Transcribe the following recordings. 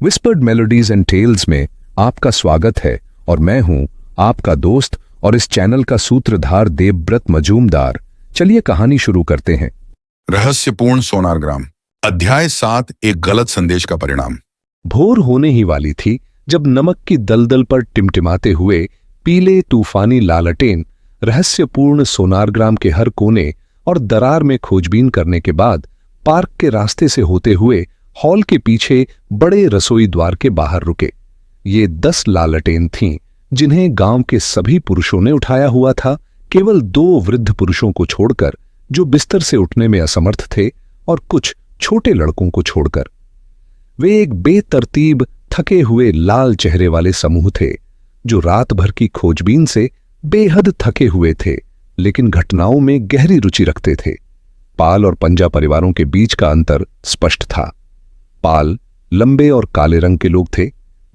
Whispered melodies and tales में आपका स्वागत है और मैं हूं आपका दोस्त और इस चैनल का सूत्रधार देवव्रत मजूमदार। चलिए कहानी शुरू करते हैं। रहस्यपूर्ण सोनार ग्राम, अध्याय 7, एक गलत संदेश का परिणाम। भोर होने ही वाली थी जब नमक की दलदल पर टिमटिमाते हुए पीले तूफानी लालटेन रहस्यपूर्ण सोनारग्राम के हर कोने और दरार में खोजबीन करने के बाद पार्क के रास्ते से होते हुए हॉल के पीछे बड़े रसोई द्वार के बाहर रुके। ये 10 लालटेन थीं जिन्हें गांव के सभी पुरुषों ने उठाया हुआ था, केवल 2 वृद्ध पुरुषों को छोड़कर जो बिस्तर से उठने में असमर्थ थे और कुछ छोटे लड़कों को छोड़कर। वे एक बेतरतीब थके हुए लाल चेहरे वाले समूह थे जो रात भर की खोजबीन से बेहद थके हुए थे, लेकिन घटनाओं में गहरी रुचि रखते थे। पाल और पंजा परिवारों के बीच का अंतर स्पष्ट था। पाल लंबे और काले रंग के लोग थे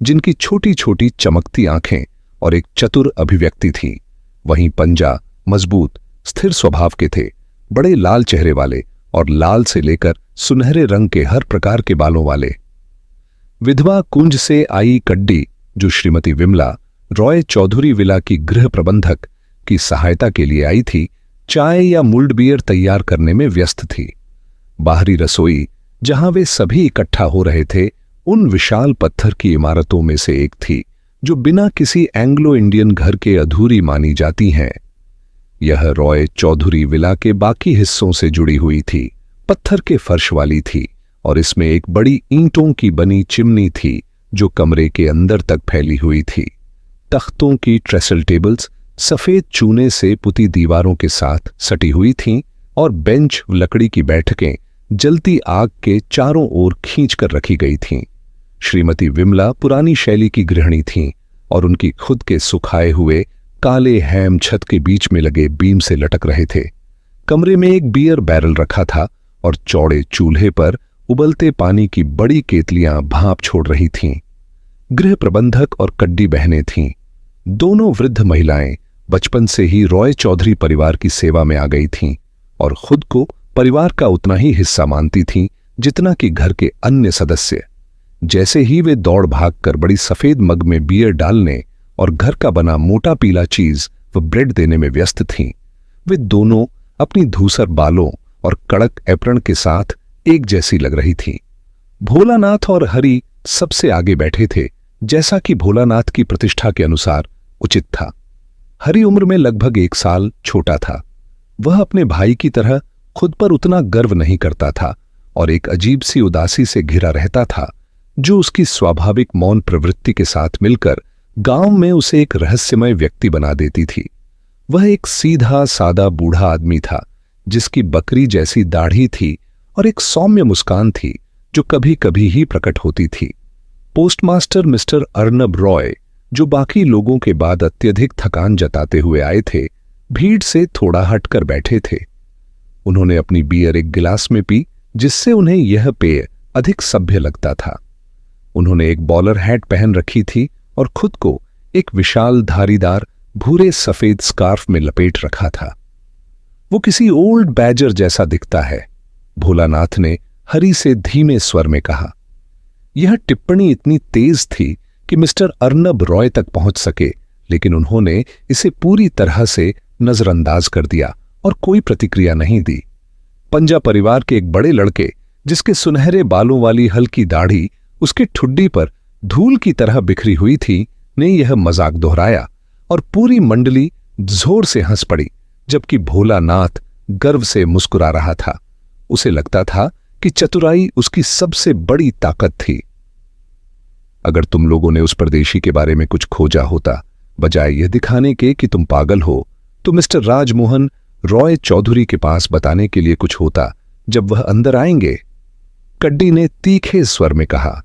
जिनकी छोटी छोटी चमकती आंखें और एक चतुर अभिव्यक्ति थी। वहीं पंजा मजबूत स्थिर स्वभाव के थे, बड़े लाल चेहरे वाले और लाल से लेकर सुनहरे रंग के हर प्रकार के बालों वाले। विधवा कुंज से आई कड्डी, जो श्रीमती विमला रॉय चौधरी विला की गृह प्रबंधक की सहायता के लिए आई थी, चाय या मुल्ड बियर तैयार करने में व्यस्त थी। बाहरी रसोई, जहां वे सभी इकट्ठा हो रहे थे, उन विशाल पत्थर की इमारतों में से एक थी जो बिना किसी एंग्लो इंडियन घर के अधूरी मानी जाती हैं। यह रॉय चौधरी विला के बाकी हिस्सों से जुड़ी हुई थी, पत्थर के फर्श वाली थी और इसमें एक बड़ी ईंटों की बनी चिमनी थी जो कमरे के अंदर तक फैली हुई थी। तख्तों की ट्रेसल टेबल्स सफेद चूने से पुती दीवारों के साथ सटी हुई थीं और बेंच लकड़ी की बैठकें जलती आग के चारों ओर खींचकर रखी गई थीं। श्रीमती विमला पुरानी शैली की गृहिणी थीं और उनकी खुद के सुखाए हुए काले हैम छत के बीच में लगे बीम से लटक रहे थे। कमरे में एक बियर बैरल रखा था और चौड़े चूल्हे पर उबलते पानी की बड़ी केतलियां भाप छोड़ रही थीं। गृह प्रबंधक और कड्डी बहनें थीं। दोनों वृद्ध महिलाएं बचपन से ही रॉय चौधरी परिवार की सेवा में आ गई थीं और खुद को परिवार का उतना ही हिस्सा मानती थीं जितना कि घर के अन्य सदस्य। जैसे ही वे दौड़ भागकर बड़ी सफेद मग में बियर डालने और घर का बना मोटा पीला चीज व ब्रेड देने में व्यस्त थीं, वे दोनों अपनी धूसर बालों और कड़क एप्रन के साथ एक जैसी लग रही थीं। भोलानाथ और हरि सबसे आगे बैठे थे, जैसा कि भोलानाथ की प्रतिष्ठा के अनुसार उचित था। हरि उम्र में लगभग 1 साल छोटा था। वह अपने भाई की तरह खुद पर उतना गर्व नहीं करता था और एक अजीब सी उदासी से घिरा रहता था जो उसकी स्वाभाविक मौन प्रवृत्ति के साथ मिलकर गांव में उसे एक रहस्यमय व्यक्ति बना देती थी। वह एक सीधा सादा बूढ़ा आदमी था जिसकी बकरी जैसी दाढ़ी थी और एक सौम्य मुस्कान थी जो कभी कभी ही प्रकट होती थी। पोस्टमास्टर मिस्टर अर्नब रॉय, जो बाकी लोगों के बाद अत्यधिक थकान जताते हुए आए थे, भीड़ से थोड़ा हटकर बैठे थे। उन्होंने अपनी बियर एक गिलास में पी जिससे उन्हें यह पेय अधिक सभ्य लगता था। उन्होंने एक बॉलर हैट पहन रखी थी और खुद को एक विशाल धारीदार भूरे सफेद स्कार्फ में लपेट रखा था। वो किसी ओल्ड बैजर जैसा दिखता है, भोलानाथ ने हरि से धीमे स्वर में कहा। यह टिप्पणी इतनी तेज थी कि मिस्टर अर्नब रॉय तक पहुंच सके, लेकिन उन्होंने इसे पूरी तरह से नजरअंदाज कर दिया और कोई प्रतिक्रिया नहीं दी। पंजा परिवार के एक बड़े लड़के, जिसके सुनहरे बालों वाली हल्की दाढ़ी उसके ठुड्डी पर धूल की तरह बिखरी हुई थी, ने यह मजाक दोहराया और पूरी मंडली जोर से हंस पड़ी, जबकि भोलानाथ गर्व से मुस्कुरा रहा था। उसे लगता था कि चतुराई उसकी सबसे बड़ी ताकत थी। अगर तुम लोगों ने उस परदेशी के बारे में कुछ खोजा होता, बजाय यह दिखाने के कि तुम पागल हो, तो मिस्टर राजमोहन रॉय चौधरी के पास बताने के लिए कुछ होता जब वह अंदर आएंगे, कड्डी ने तीखे स्वर में कहा,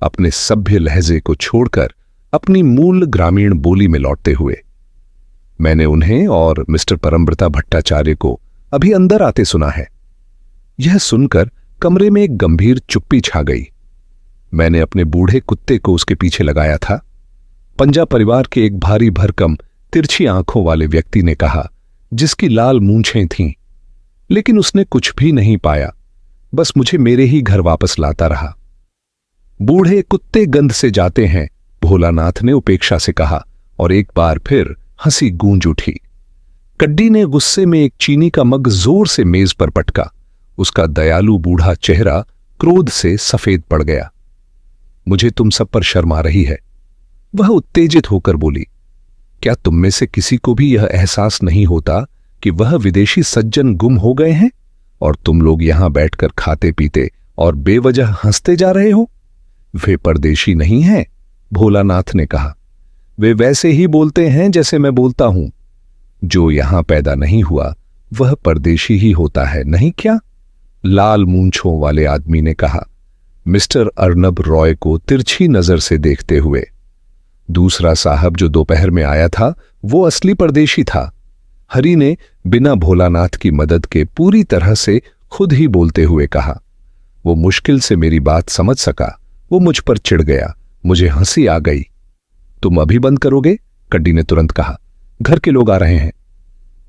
अपने सभ्य लहजे को छोड़कर अपनी मूल ग्रामीण बोली में लौटते हुए। मैंने उन्हें और मिस्टर परमव्रता भट्टाचार्य को अभी अंदर आते सुना है। यह सुनकर कमरे में एक गंभीर चुप्पी छा गई। मैंने अपने बूढ़े कुत्ते को उसके पीछे लगाया था, पंजा परिवार के एक भारी भरकम तिरछी आंखों वाले व्यक्ति ने कहा, जिसकी लाल मूंछें थीं। लेकिन उसने कुछ भी नहीं पाया, बस मुझे मेरे ही घर वापस लाता रहा। बूढ़े कुत्ते गंध से जाते हैं, भोलानाथ ने उपेक्षा से कहा, और एक बार फिर हंसी गूंज उठी। कड्डी ने गुस्से में एक चीनी का मग जोर से मेज पर पटका। उसका दयालु बूढ़ा चेहरा क्रोध से सफेद पड़ गया। मुझे तुम सब पर शर्म आ रही है, वह उत्तेजित होकर बोली। क्या तुम में से किसी को भी यह एहसास नहीं होता कि वह विदेशी सज्जन गुम हो गए हैं और तुम लोग यहां बैठकर खाते पीते और बेवजह हंसते जा रहे हो? वे परदेशी नहीं हैं, भोलानाथ ने कहा। वे वैसे ही बोलते हैं जैसे मैं बोलता हूं। जो यहां पैदा नहीं हुआ वह परदेशी ही होता है, नहीं क्या? लाल मूंछों वाले आदमी ने कहा, मिस्टर अर्नब रॉय को तिरछी नजर से देखते हुए। दूसरा साहब जो दोपहर में आया था वो असली परदेशी था। हरी ने बिना भोलानाथ की मदद के पूरी तरह से खुद ही बोलते हुए कहा। वो मुश्किल से मेरी बात समझ सका। वो मुझ पर चिढ़ गया। मुझे हंसी आ गई। तुम अभी बंद करोगे? कड्डी ने तुरंत कहा। घर के लोग आ रहे हैं।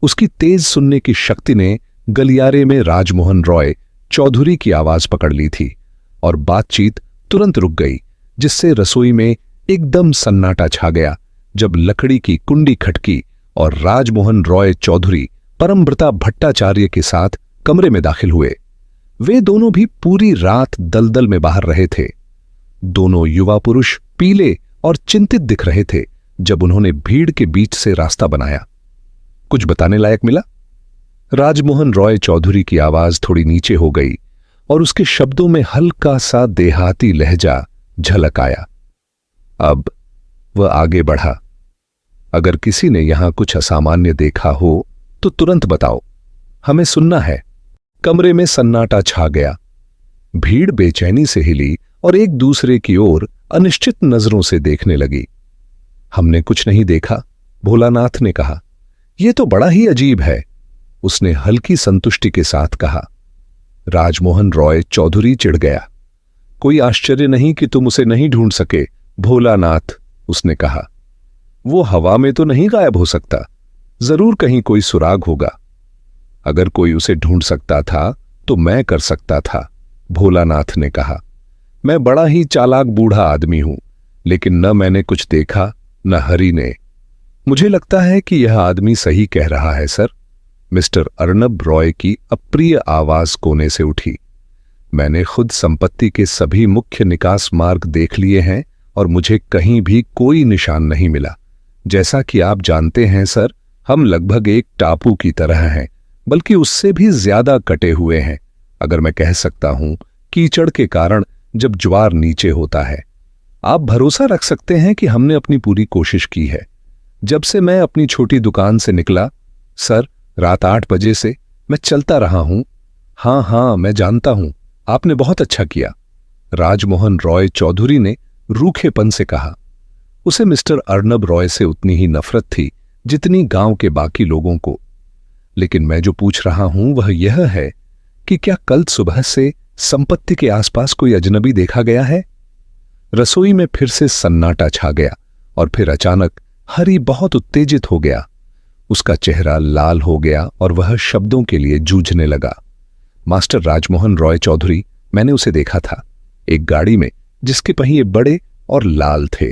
उसकी तेज सुनने की शक्ति ने गलियारे में राजमोहन रॉय चौधरी की आवाज पकड़ ली थी और बातचीत तुरंत रुक गई, जिससे रसोई में एकदम सन्नाटा छा गया जब लकड़ी की कुंडी खटकी और राजमोहन रॉय चौधरी परमव्रता भट्टाचार्य के साथ कमरे में दाखिल हुए। वे दोनों भी पूरी रात दलदल में बाहर रहे थे। दोनों युवा पुरुष पीले और चिंतित दिख रहे थे जब उन्होंने भीड़ के बीच से रास्ता बनाया। कुछ बताने लायक मिला? राजमोहन रॉय चौधरी की आवाज थोड़ी नीचे हो गई और उसके शब्दों में हल्का सा देहाती लहजा झलक आया। अब वह आगे बढ़ा। अगर किसी ने यहां कुछ असामान्य देखा हो तो तुरंत बताओ, हमें सुनना है। कमरे में सन्नाटा छा गया। भीड़ बेचैनी से हिली और एक दूसरे की ओर अनिश्चित नजरों से देखने लगी। हमने कुछ नहीं देखा, भोलानाथ ने कहा। यह तो बड़ा ही अजीब है, उसने हल्की संतुष्टि के साथ कहा। राजमोहन रॉय चौधरी चिढ़ गया। कोई आश्चर्य नहीं कि तुम उसे नहीं ढूंढ सके, भोलानाथ, उसने कहा। वो हवा में तो नहीं गायब हो सकता, जरूर कहीं कोई सुराग होगा। अगर कोई उसे ढूंढ सकता था तो मैं कर सकता था, भोलानाथ ने कहा। मैं बड़ा ही चालाक बूढ़ा आदमी हूं, लेकिन न मैंने कुछ देखा न हरी ने। मुझे लगता है कि यह आदमी सही कह रहा है, सर। मिस्टर अर्नब रॉय की अप्रिय आवाज कोने से उठी। मैंने खुद संपत्ति के सभी मुख्य निकास मार्ग देख लिए हैं और मुझे कहीं भी कोई निशान नहीं मिला। जैसा कि आप जानते हैं सर, हम लगभग एक टापू की तरह हैं, बल्कि उससे भी ज्यादा कटे हुए हैं। अगर मैं कह सकता हूं, कीचड़ के कारण जब ज्वार नीचे होता है। आप भरोसा रख सकते हैं कि हमने अपनी पूरी कोशिश की है। जब से मैं अपनी छोटी दुकान से निकला, सर, रात 8 बजे से मैं चलता रहा हूं। हाँ, मैं जानता हूं, आपने बहुत अच्छा किया, राजमोहन रॉय चौधरी ने रूखेपन से कहा। उसे मिस्टर अर्नब रॉय से उतनी ही नफरत थी जितनी गांव के बाकी लोगों को। लेकिन मैं जो पूछ रहा हूं वह यह है कि क्या कल सुबह से संपत्ति के आसपास कोई अजनबी देखा गया है? रसोई में फिर से सन्नाटा छा गया और फिर अचानक हरी बहुत उत्तेजित हो गया। उसका चेहरा लाल हो गया और वह शब्दों के लिए जूझने लगा। मास्टर राजमोहन रॉय चौधरी, मैंने उसे देखा था, एक गाड़ी में जिसके पहिए बड़े और लाल थे।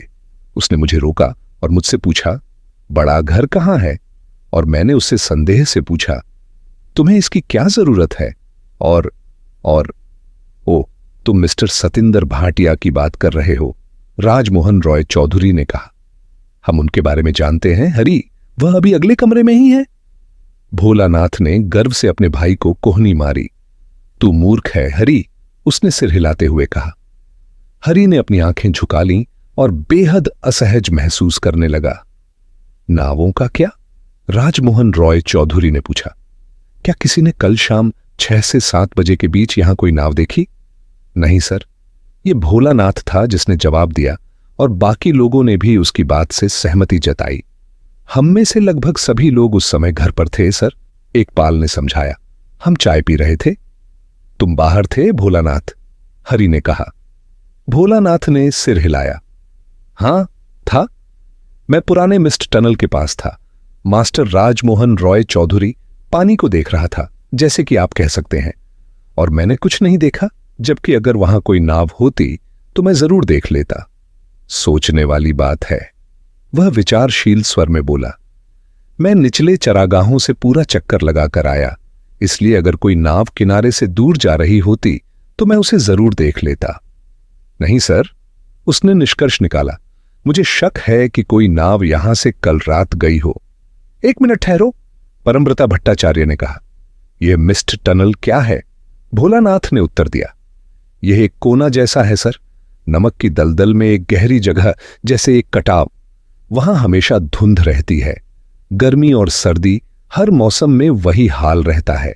उसने मुझे रोका और मुझसे पूछा, बड़ा घर कहाँ है? और मैंने उससे संदेह से पूछा, तुम्हें इसकी क्या जरूरत है? और ओ, तुम मिस्टर सतिंदर भाटिया की बात कर रहे हो, राजमोहन रॉय चौधरी ने कहा। हम उनके बारे में जानते हैं हरी, वह अभी अगले कमरे में ही है। भोलानाथ ने गर्व से अपने भाई को कोहनी मारी। तू मूर्ख है हरी, उसने सिर हिलाते हुए कहा। हरी ने अपनी आंखें झुका लीं और बेहद असहज महसूस करने लगा। नावों का क्या? राजमोहन रॉय चौधरी ने पूछा। क्या किसी ने कल शाम 6 से 7 बजे के बीच यहां कोई नाव देखी? नहीं सर, यह भोलानाथ था जिसने जवाब दिया और बाकी लोगों ने भी उसकी बात से सहमति जताई। हम में से लगभग सभी लोग उस समय घर पर थे सर, एक पाल ने समझाया। हम चाय पी रहे थे। तुम बाहर थे भोलानाथ? हरी ने कहा। भोलानाथ ने सिर हिलाया। हां, था। मैं पुराने मिस्ट टनल के पास था। मास्टर राजमोहन रॉय चौधरी पानी को देख रहा था, जैसे कि आप कह सकते हैं, और मैंने कुछ नहीं देखा, जबकि अगर वहां कोई नाव होती तो मैं जरूर देख लेता। सोचने वाली बात है, वह विचारशील स्वर में बोला। मैं निचले चरागाहों से पूरा चक्कर लगाकर आया, इसलिए अगर कोई नाव किनारे से दूर जा रही होती तो मैं उसे जरूर देख लेता। नहीं सर, उसने निष्कर्ष निकाला, मुझे शक है कि कोई नाव यहां से कल रात गई हो। एक मिनट ठहरो, परमव्रता भट्टाचार्य ने कहा। यह मिस्ट टनल क्या है? भोलानाथ ने उत्तर दिया। यह एक कोना जैसा है सर, नमक की दलदल में एक गहरी जगह, जैसे एक कटाव। वहां हमेशा धुंध रहती है, गर्मी और सर्दी, हर मौसम में वही हाल रहता है।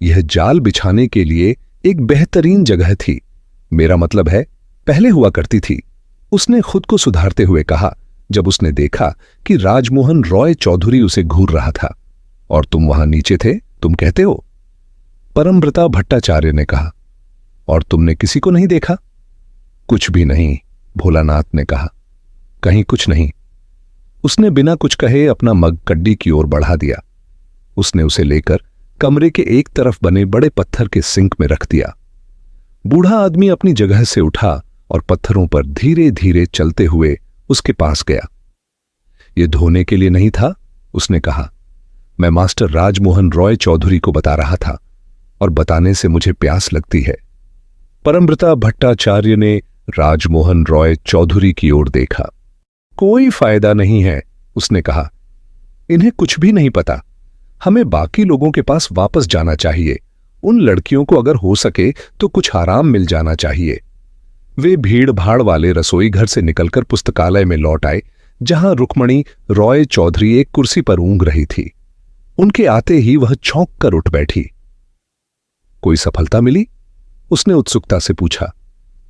यह जाल बिछाने के लिए एक बेहतरीन जगह थी। मेरा मतलब है, पहले हुआ करती थी, उसने खुद को सुधारते हुए कहा, जब उसने देखा कि राजमोहन रॉय चौधरी उसे घूर रहा था। और तुम वहां नीचे थे, तुम कहते हो? परमव्रता भट्टाचार्य ने कहा। और तुमने किसी को नहीं देखा? कुछ भी नहीं, भोलानाथ ने कहा। कहीं कुछ नहीं। उसने बिना कुछ कहे अपना मग कड्डी की ओर बढ़ा दिया। उसने उसे लेकर कमरे के एक तरफ बने बड़े पत्थर के सिंक में रख दिया। बूढ़ा आदमी अपनी जगह से उठा और पत्थरों पर धीरे धीरे चलते हुए उसके पास गया। यह धोने के लिए नहीं था, उसने कहा। मैं मास्टर राजमोहन रॉय चौधरी को बता रहा था, और बताने से मुझे प्यास लगती है। परमव्रता भट्टाचार्य ने राजमोहन रॉय चौधरी की ओर देखा। कोई फायदा नहीं है, उसने कहा। इन्हें कुछ भी नहीं पता। हमें बाकी लोगों के पास वापस जाना चाहिए। उन लड़कियों को अगर हो सके तो कुछ आराम मिल जाना चाहिए। वे भीड़ भाड़ वाले रसोई घर से निकलकर पुस्तकालय में लौट आए, जहां रुक्मणी रॉय चौधरी एक कुर्सी पर ऊंघ रही थी। उनके आते ही वह चौंक कर उठ बैठी। कोई सफलता मिली? उसने उत्सुकता से पूछा।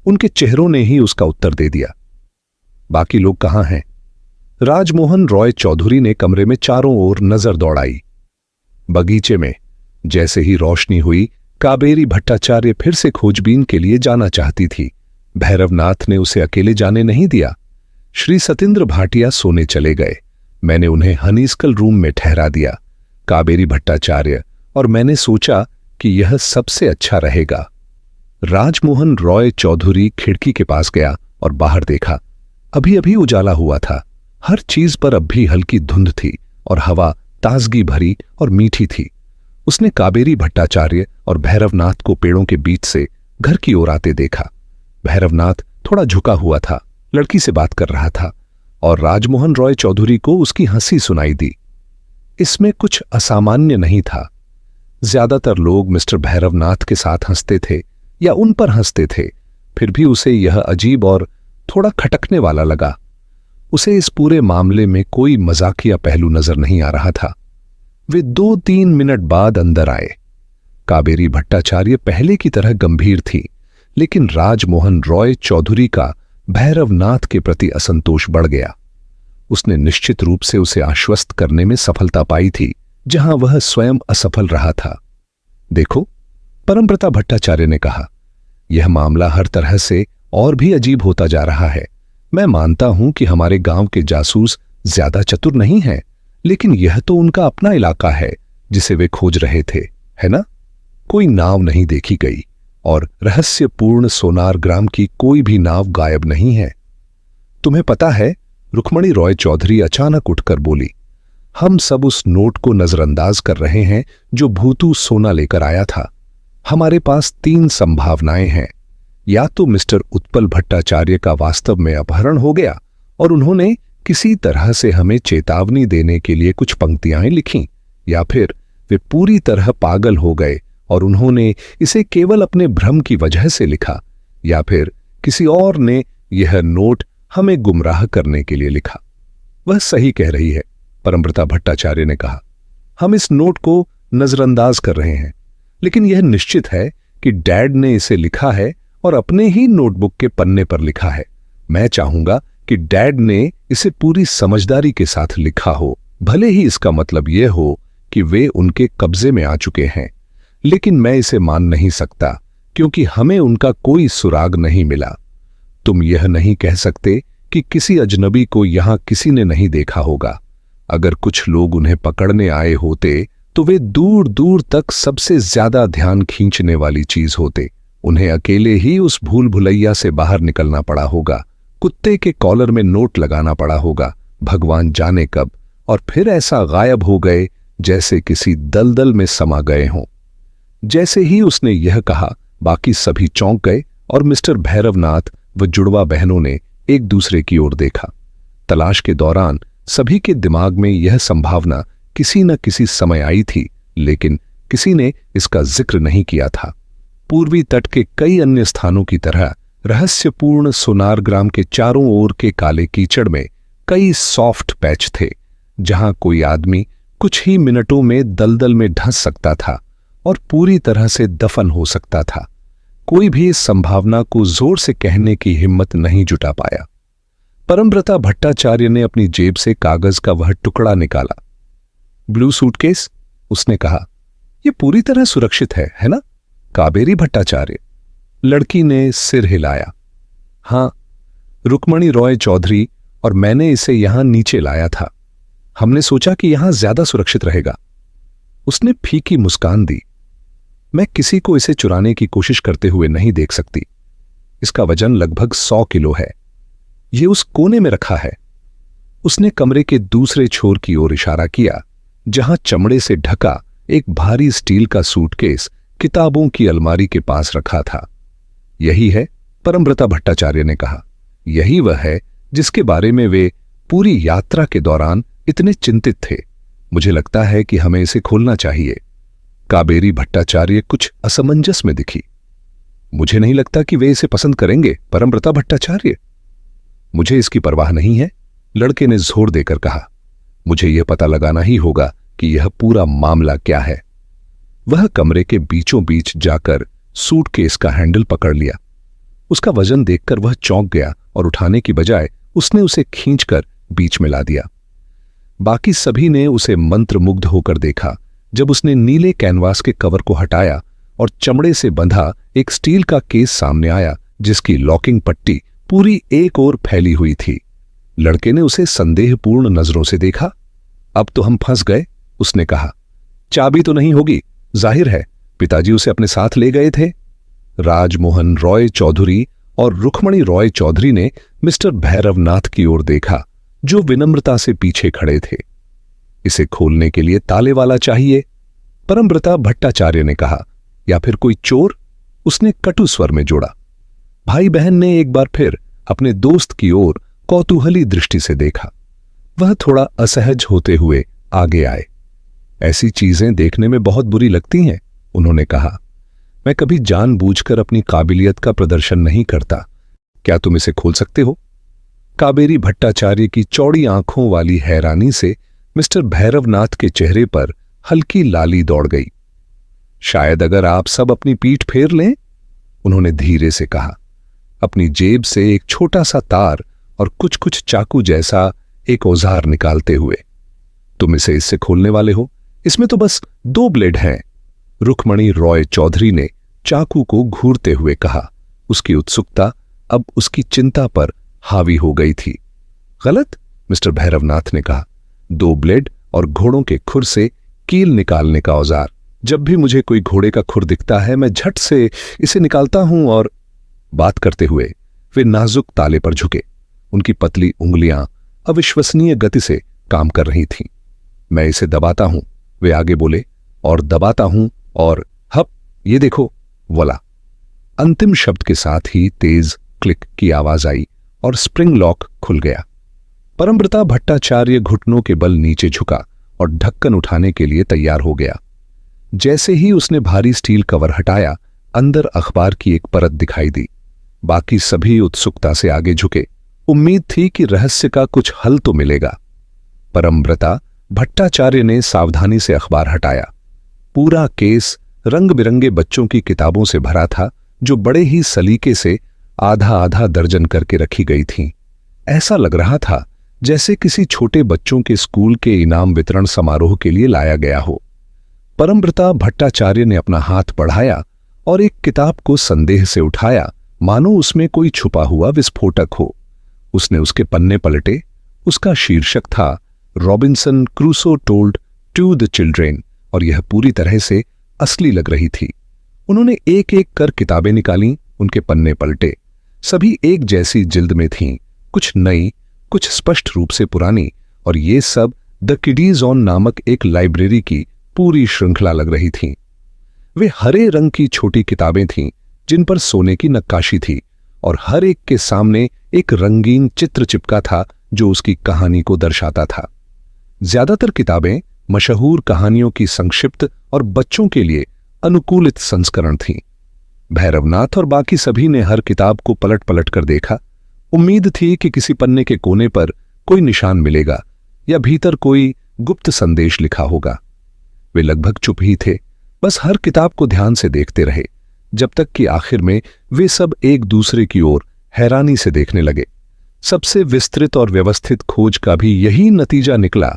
उनके चेहरों ने ही उसका उत्तर दे दिया। बाकी लोग कहां हैं? राजमोहन रॉय चौधरी ने कमरे में चारों ओर नजर दौड़ाई। बगीचे में। जैसे ही रोशनी हुई, काबेरी भट्टाचार्य फिर से खोजबीन के लिए जाना चाहती थी। भैरवनाथ ने उसे अकेले जाने नहीं दिया। श्री सतेंद्र भाटिया सोने चले गए। मैंने उन्हें हनीस्कल रूम में ठहरा दिया। काबेरी भट्टाचार्य और मैंने सोचा कि यह सबसे अच्छा रहेगा। राजमोहन रॉय चौधरी खिड़की के पास गया और बाहर देखा। अभी अभी उजाला हुआ था। हर चीज पर अब भी हल्की धुंध थी और हवा ताजगी भरी और मीठी थी। उसने काबेरी भट्टाचार्य और भैरवनाथ को पेड़ों के बीच से घर की ओर आते देखा। भैरवनाथ थोड़ा झुका हुआ था, लड़की से बात कर रहा था, और राजमोहन रॉय चौधरी को उसकी हंसी सुनाई दी। इसमें कुछ असामान्य नहीं था। ज्यादातर लोग मिस्टर भैरवनाथ के साथ हंसते थे या उन पर हंसते थे, फिर भी उसे यह अजीब और थोड़ा खटकने वाला लगा। उसे इस पूरे मामले में कोई मजाकिया पहलू नजर नहीं आ रहा था। वे 2-3 मिनट बाद अंदर आए। काबेरी भट्टाचार्य पहले की तरह गंभीर थी, लेकिन राजमोहन रॉय चौधरी का भैरवनाथ के प्रति असंतोष बढ़ गया। उसने निश्चित रूप से उसे आश्वस्त करने में सफलता पाई थी, जहां वह स्वयं असफल रहा था। देखो, परमव्रता भट्टाचार्य ने कहा, यह मामला हर तरह से और भी अजीब होता जा रहा है। मैं मानता हूं कि हमारे गांव के जासूस ज्यादा चतुर नहीं हैं, लेकिन यह तो उनका अपना इलाका है जिसे वे खोज रहे थे, है ना? कोई नाव नहीं देखी गई और रहस्यपूर्ण सोनार ग्राम की कोई भी नाव गायब नहीं है। तुम्हें पता है, रुक्मणी रॉय चौधरी अचानक उठकर बोली, हम सब उस नोट को नजरअंदाज कर रहे हैं जो भूतू सोना लेकर आया था। हमारे पास 3 संभावनाएं हैं। या तो मिस्टर उत्पल भट्टाचार्य का वास्तव में अपहरण हो गया और उन्होंने किसी तरह से हमें चेतावनी देने के लिए कुछ पंक्तियां लिखीं, या फिर वे पूरी तरह पागल हो गए और उन्होंने इसे केवल अपने भ्रम की वजह से लिखा, या फिर किसी और ने यह नोट हमें गुमराह करने के लिए लिखा। वह सही कह रही है, परमव्रता भट्टाचार्य ने कहा। हम इस नोट को नजरअंदाज कर रहे हैं, लेकिन यह निश्चित है कि डैड ने इसे लिखा है और अपने ही नोटबुक के पन्ने पर लिखा है। मैं चाहूंगा कि डैड ने इसे पूरी समझदारी के साथ लिखा हो, भले ही इसका मतलब यह हो कि वे उनके कब्जे में आ चुके हैं, लेकिन मैं इसे मान नहीं सकता क्योंकि हमें उनका कोई सुराग नहीं मिला। तुम यह नहीं कह सकते कि किसी अजनबी को यहां किसी ने नहीं देखा होगा। अगर कुछ लोग उन्हें पकड़ने आए होते तो वे दूर दूर तक सबसे ज्यादा ध्यान खींचने वाली चीज होते, उन्हें अकेले ही उस भूल भुलैया से बाहर निकलना पड़ा होगा, कुत्ते के कॉलर में नोट लगाना पड़ा होगा, भगवान जाने कब, और फिर ऐसा गायब हो गए जैसे किसी दलदल में समा गए हों। जैसे ही उसने यह कहा, बाकी सभी चौंक गए और मिस्टर भैरवनाथ व जुड़वा बहनों ने एक दूसरे की ओर देखा। तलाश के दौरान सभी के दिमाग में यह संभावना किसी न किसी समय आई थी, लेकिन किसी ने इसका जिक्र नहीं किया था। पूर्वी तट के कई अन्य स्थानों की तरह रहस्यपूर्ण सोनारग्राम के चारों ओर के काले कीचड़ में कई सॉफ्ट पैच थे, जहां कोई आदमी कुछ ही मिनटों में दलदल में धंस सकता था और पूरी तरह से दफन हो सकता था। कोई भी इस संभावना को जोर से कहने की हिम्मत नहीं जुटा पाया। परमव्रता भट्टाचार्य ने अपनी जेब से कागज का वह टुकड़ा निकाला। ब्लू सूटकेस, उसने कहा। यह पूरी तरह सुरक्षित है ना, काबेरी भट्टाचार्य? लड़की ने सिर हिलाया। हां, रुक्मणी रॉय चौधरी और मैंने इसे यहां नीचे लाया था। हमने सोचा कि यहां ज्यादा सुरक्षित रहेगा। उसने फीकी मुस्कान दी। मैं किसी को इसे चुराने की कोशिश करते हुए नहीं देख सकती। इसका वजन लगभग 100 किलो है। यह उस कोने में रखा है। उसने कमरे के दूसरे छोर की ओर इशारा किया, जहां चमड़े से ढका एक भारी स्टील का सूटकेस किताबों की अलमारी के पास रखा था। यही है, परमव्रता भट्टाचार्य ने कहा। यही वह है जिसके बारे में वे पूरी यात्रा के दौरान इतने चिंतित थे। मुझे लगता है कि हमें इसे खोलना चाहिए। काबेरी भट्टाचार्य कुछ असमंजस में दिखी। मुझे नहीं लगता कि वे इसे पसंद करेंगे, परमव्रता भट्टाचार्य। मुझे इसकी परवाह नहीं है, लड़के ने जोर देकर कहा। मुझे यह पता लगाना ही होगा कि यह पूरा मामला क्या है। वह कमरे के बीचों बीच जाकर सूटकेस का हैंडल पकड़ लिया। उसका वजन देखकर वह चौंक गया और उठाने की बजाय उसने उसे खींचकर बीच में ला दिया। बाकी सभी ने उसे मंत्रमुग्ध होकर देखा जब उसने नीले कैनवास के कवर को हटाया और चमड़े से बंधा एक स्टील का केस सामने आया, जिसकी लॉकिंग पट्टी पूरी एक ओर फैली हुई थी। लड़के ने उसे संदेहपूर्ण नजरों से देखा। अब तो हम फंस गए, उसने कहा। चाबी तो नहीं होगी? जाहिर है पिताजी उसे अपने साथ ले गए थे। राजमोहन रॉय चौधरी और रुक्मणी रॉय चौधरी ने मिस्टर भैरवनाथ की ओर देखा, जो विनम्रता से पीछे खड़े थे। इसे खोलने के लिए ताले वाला चाहिए, परमव्रता भट्टाचार्य ने कहा। या फिर कोई चोर, उसने कटु स्वर में जोड़ा। भाई बहन ने एक बार फिर अपने दोस्त की ओर कौतूहली दृष्टि से देखा। वह थोड़ा असहज होते हुए आगे आए। ऐसी चीजें देखने में बहुत बुरी लगती हैं, उन्होंने कहा। मैं कभी जानबूझकर अपनी काबिलियत का प्रदर्शन नहीं करता। क्या तुम इसे खोल सकते हो? काबेरी भट्टाचार्य की चौड़ी आंखों वाली हैरानी से मिस्टर भैरवनाथ के चेहरे पर हल्की लाली दौड़ गई। शायद अगर आप सब अपनी पीठ फेर लें, उन्होंने धीरे से कहा, अपनी जेब से एक छोटा सा तार और कुछ चाकू जैसा एक औजार निकालते हुए। तुम इसे इससे खोलने वाले हो? इसमें तो बस 2 ब्लेड हैं, रुक्मणी रॉय चौधरी ने चाकू को घूरते हुए कहा। उसकी उत्सुकता अब उसकी चिंता पर हावी हो गई थी। गलत, मिस्टर भैरवनाथ ने कहा। 2 ब्लेड और घोड़ों के खुर से कील निकालने का औजार। जब भी मुझे कोई घोड़े का खुर दिखता है, मैं झट से इसे निकालता हूं और बात करते हुए वे नाजुक ताले पर झुके। उनकी पतली उंगलियां अविश्वसनीय गति से काम कर रही थीं। मैं इसे दबाता हूं, वे आगे बोले, और दबाता हूं और हप, ये देखो, वला। अंतिम शब्द के साथ ही तेज क्लिक की आवाज आई और स्प्रिंग लॉक खुल गया। परमव्रता भट्टाचार्य घुटनों के बल नीचे झुका और ढक्कन उठाने के लिए तैयार हो गया। जैसे ही उसने भारी स्टील कवर हटाया, अंदर अखबार की एक परत दिखाई दी। बाकी सभी उत्सुकता से आगे झुके। उम्मीद थी कि रहस्य का कुछ हल तो मिलेगा। परमव्रता भट्टाचार्य ने सावधानी से अखबार हटाया। पूरा केस रंग बिरंगे बच्चों की किताबों से भरा था, जो बड़े ही सलीके से आधा आधा दर्जन करके रखी गई थीं। ऐसा लग रहा था जैसे किसी छोटे बच्चों के स्कूल के इनाम वितरण समारोह के लिए लाया गया हो। परमव्रता भट्टाचार्य ने अपना हाथ बढ़ाया और एक किताब को संदेह से उठाया, मानो उसमें कोई छुपा हुआ विस्फोटक हो। उसने उसके पन्ने पलटे। उसका शीर्षक था Robinson Crusoe told to the children, और यह पूरी तरह से असली लग रही थी। उन्होंने एक एक कर किताबें निकाली, उनके पन्ने पलटे। सभी एक जैसी जिल्द में थीं, कुछ नई, कुछ स्पष्ट रूप से पुरानी, और ये सब द किडीज ऑन नामक एक लाइब्रेरी की पूरी श्रृंखला लग रही थीं। वे हरे रंग की छोटी किताबें थीं जिन पर सोने की नक्काशी थी, और हर एक के सामने एक रंगीन चित्र चिपका था जो उसकी कहानी को दर्शाता था। ज्यादातर किताबें मशहूर कहानियों की संक्षिप्त और बच्चों के लिए अनुकूलित संस्करण थीं। भैरवनाथ और बाकी सभी ने हर किताब को पलट पलट कर देखा। उम्मीद थी कि किसी पन्ने के कोने पर कोई निशान मिलेगा या भीतर कोई गुप्त संदेश लिखा होगा। वे लगभग चुप ही थे, बस हर किताब को ध्यान से देखते रहे, जब तक कि आखिर में वे सब एक दूसरे की ओर हैरानी से देखने लगे। सबसे विस्तृत और व्यवस्थित खोज का भी यही नतीजा निकला